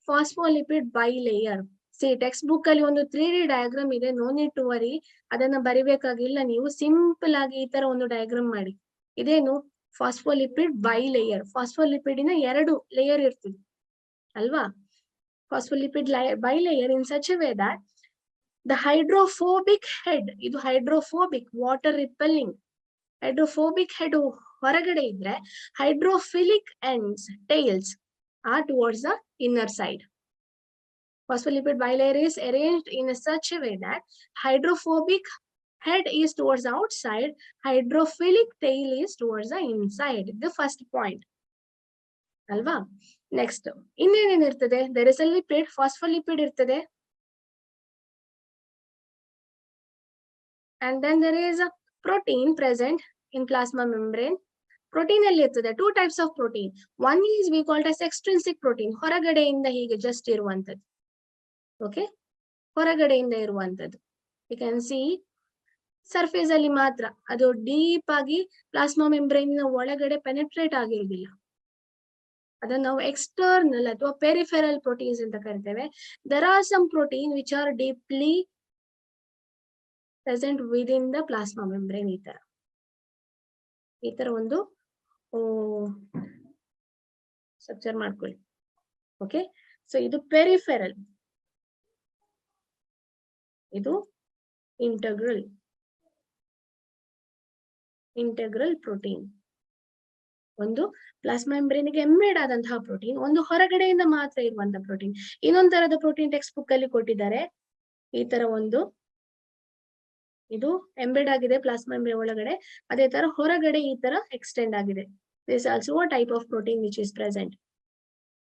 phospholipid bilayer. Text book ಅಲ್ಲಿ ಒಂದು 3D ಡಯಾಗ್ರಾಮ್ ಇದೆ, ನೋ ನೀಡ್ ಟು ವರಿ, ಅದನ್ನ ಬರಿಬೇಕಾಗಿಲ್ಲ. ನೀವು ಸಿಂಪಲ್ ಆಗಿ ಈ ತರ ಒಂದು ಡಯಾಗ್ರಾಮ್ ಮಾಡಿ. ಇದೇನು ಫಾಸ್ಫೋಲಿಪಿಡ್ ಬೈಲೇಯರ್, ಫಾಸ್ಫೋಲಿಪಿಡಿನ 2 ಲೇಯರ್ ಇರ್ತದೆ ಅಲ್ವಾ. Phospholipid bilayer in such A way that the hydrophobic head, ಇದು hydrophobic, water repelling, hydrophobic head ಹೊರಗಡೆ ಇದ್ರೆ hydrophilic ends, tails are towards the inner side. Phospholipid bilayer is arranged in such a way that hydrophobic head is towards the outside, hydrophilic tail is towards the inside. The first point. Alva. Next. ಇನ್ನೇನೇನ್ ಇರ್ತದೆ? There is a lipid, phospholipid ಇರ್ತದೆ. And then there is a protein present in plasma membrane. Protein ಅಲ್ಲಿ ಇರ್ತದೆ. Two types of protein. One is we call it as extrinsic protein. ಹೊರಗಡೆಯಿಂದ ಹೀಗೆ just ಇರುವಂತದ್ದು. Okay? ಹೊರಗಡೆಯಿಂದ ಇರುವಂತದ್ದು. You can see surface ಅಲ್ಲಿ ಮಾತ್ರ ಅದು ಡೀಪ್ ಆಗಿ ಪ್ಲಾಸ್ಮಾ ಮೆಂಬ್ರೇನ್ ಒಳಗಡೆ ಪೆನೆಟ್ರೇಟ್ ಆಗಿರುವುದಿಲ್ಲ. ಅದನ್ನ ನಾವು ಎಕ್ಸ್ಟರ್ನಲ್ ಅಥವಾ ಪೆರಿಫೆರಲ್ ಪ್ರೋಟೀನ್ಸ್ ಅಂತ ಕರಿತೇವೆ. There are some protein which are deeply present within the plasma membrane. ಈ ತರ ಒಂದು ಸ್ಟ್ರಕ್ಚರ್ ಮಾಡ್ಕೊಳ್ಳಿ. ಓಕೆ, ಸೊ ಇದು ಪೆರಿಫೆರಲ್, ಇದು ಇಂಟೆಗ್ರಲ್ ಪ್ರೋಟೀನ್. ಒಂದು ಪ್ಲಾಸ್ಮಾ ಮೆಂಬ್ರೇನ್ಗೆ ಎಂಬೇಡ್ ಆದಂತಹ ಪ್ರೋಟೀನ್, ಒಂದು ಹೊರಗಡೆಯಿಂದ ಮಾತ್ರ ಇರುವಂತಹ ಪ್ರೋಟೀನ್. ಇನ್ನೊಂದ್ ತರದ ಪ್ರೋಟೀನ್ ಟೆಕ್ಸ್ಟ್ ಬುಕ್ ಅಲ್ಲಿ ಕೊಟ್ಟಿದ್ದಾರೆ. ಈ ತರ ಒಂದು ಇದು ಎಂಬೇಡ್ ಆಗಿದೆ ಪ್ಲಾಸ್ಮಾ ಮೆಂಬ್ರೇನ್ ಒಳಗಡೆ, ಅದೇ ತರ ಹೊರಗಡೆ ಈ ತರ ಎಕ್ಸ್ಟೆಂಡ್ ಆಗಿದೆ. This also a type of protein which is present.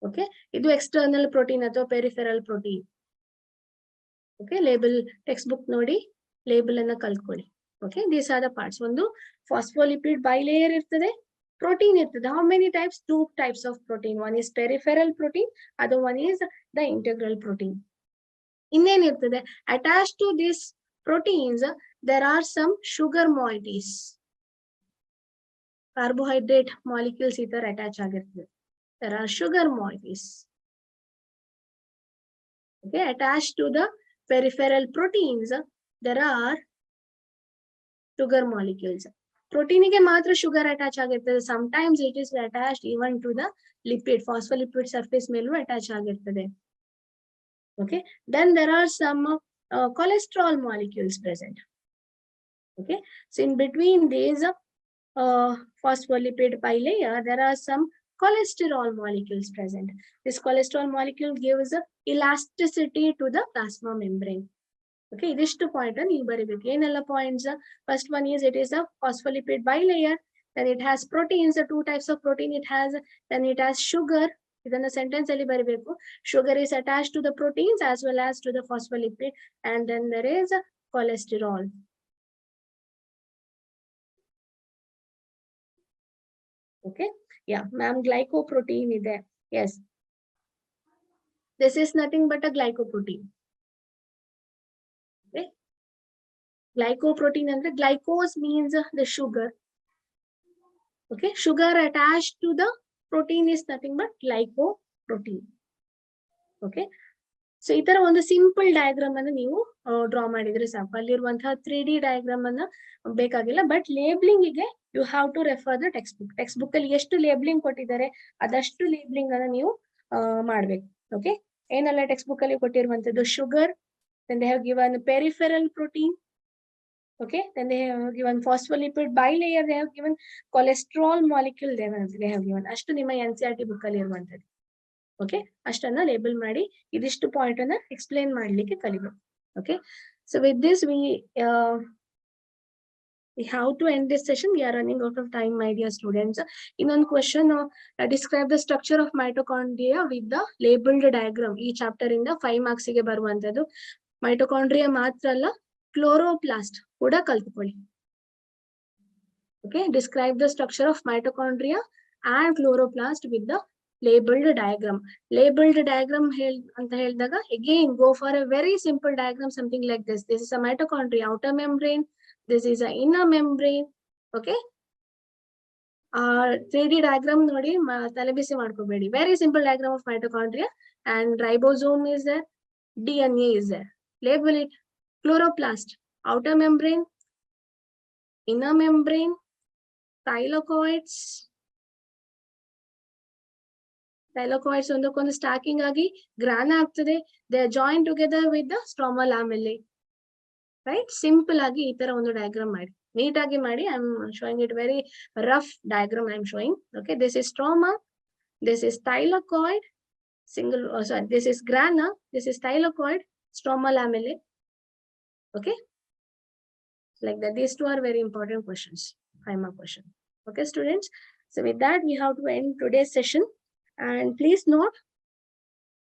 Okay, ಇದು ಎಕ್ಸ್ಟರ್ನಲ್ ಪ್ರೋಟೀನ್ ಅಥವಾ peripheral protein. Okay, label text book ನೋಡಿ, ಲೇಬಲ್ ಅನ್ನ ಕಲ್ತ್ಕೊಳ್ಳಿ. Okay, these are the parts. ಒಂದು ಫಾಸ್ಫೋಲಿಪಿಡ್ ಬೈಲೇಯರ್ ಇರ್ತದೆ, ಪ್ರೋಟೀನ್ ಇರ್ತದೆ. How many types? Two types of protein. One is peripheral protein, other one is the integral protein. ಇನ್ನೇನ್ ಇರ್ತದೆ? Attached to these proteins there are some sugar moieties. Carbohydrate molecules ಈ ತರ attach ಆಗಿರ್ತದೆ. There are sugar moieties. Okay, attached to the peripheral proteins there are sugar molecules. Protein ಗೆ ಮಾತ್ರ sugar attach ಆಗಿರ್ತದೆ. Sometimes it is attached even to the lipid, phospholipid surface ಮೇಲೂ attach ಆಗಿರ್ತದೆ. Okay, then there are some cholesterol molecules present. Okay, so in between these phospholipid bilayer there are some cholesterol molecules present. This cholesterol molecule gives elasticity to the plasma membrane. Okay, idishtu point ನೀವು ಬರಿಬೇಕು. ಏನೆಲ್ಲ points? First one is it is a phospholipid bilayer, then it has proteins, two types of protein it has, then it has sugar. ಇದನ್ನ sentence ಅಲ್ಲಿ ಬರಿಬೇಕು. Sugar is attached to the proteins as well as to the phospholipid, and then there is cholesterol. Okay, yeah, ma'am, glycoprotein ಇದೆ. Yes, this is nothing but a glycoprotein. Okay, glycoprotein ಅಂದ್ರೆ glycose means the sugar. Okay, sugar attached to the protein is nothing but glycoprotein. Okay, so ಈ ತರ ಒಂದು simple diagram ಅನ್ನು ನೀವು draw ಮಾಡಿದ್ರೆ ಸಾಕು. ಅಲ್ಲಿರುವಂತಹ 3D ಡಯಾಗ್ರಾಮ್ ಅನ್ನ ಬೇಕಾಗಿಲ್ಲ. ಬಟ್ ಲೇಬ್ಲಿಂಗ್ ಗೆ you have to refer the text book. Text book ಅಲ್ಲಿ ಎಷ್ಟು ಲೇಬ್ಲಿಂಗ್ ಕೊಟ್ಟಿದ್ದಾರೆ ಅದಷ್ಟು ಲೇಬ್ಲಿಂಗ್ ಅನ್ನ ನೀವು ಮಾಡ್ಬೇಕು. ಓಕೆ, ಏನೆಲ್ಲ ಟೆಕ್ಸ್ಟ್ ಬುಕ್ ಅಲ್ಲಿ ಕೊಟ್ಟಿರುವಂತದ್ದು? Sugar, then they have given peripheral protein. Okay, then they have given phospholipid bilayer, they have given cholesterol molecule, they have given. ಅಷ್ಟು ನಿಮ್ಮ NCERT book ಅಲ್ಲಿ ಇರುವಂತದ್ದು. ಓಕೆ, ಅಷ್ಟನ್ನ ಲೇಬಲ್ ಮಾಡಿ ಇದಿಷ್ಟು ಪಾಯಿಂಟ್ ಅನ್ನ ಎಕ್ಸ್ಪ್ಲೇನ್ ಮಾಡ್ಲಿಕ್ಕೆ ಕಲಿಬೇಕು. Okay, so with this we have to end this session. We are running out of time, my dear students. ಇನ್ನೊಂದು question, describe the structure of mitochondria with the labeled diagram. ಈ chapter ಇಂದ 5 marks ಗೆ ಬರುವಂತದ್ದು. Mitochondria ಮಾತ್ರ ಅಲ್ಲ, chloroplast ಕೂಡ ಕಲ್ತ್ಕೊಳ್ಳಿ. Okay, describe the structure of mitochondria and chloroplast with the labeled diagram. Labeled diagram ಅಂತ ಹೇಳಿದಾಗ again go for a very simple diagram, something like this. This is a mitochondria outer membrane, this is a inner membrane. Okay, 3D diagram ನೋಡಿ ತಲೆಬಿಸಿ ಮಾಡ್ಕೋಬೇಡಿ. Very simple diagram of mitochondria, and ribosome is there, DNA is there. Label it. Chloroplast, outer membrane, inner membrane, thylakoids. Thylakoids ಒಂದಕ್ಕೊಂದು stalking ಆಗಿ ಗ್ರಾನ ಆಗ್ತದೆ. They are joined together with the stroma lamellae. Right? Simple ಆಗಿ ಈ ತರ ಒಂದು diagram ಮಾಡಿ, ನೀಟಾಗಿ ಮಾಡಿ. I am showing it very rough diagram I am showing. Okay, this is stroma, this is thylakoid, sorry, this is grana, this is thylakoid, stroma lamellae. Okay, like that. These two are very important questions, 5-mark question. Okay, students. So with that, we have to end today's session. And please note,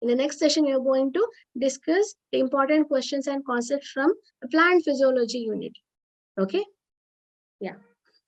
in the next session, we are going to discuss the important questions and concepts from the plant physiology unit. Okay. Yeah.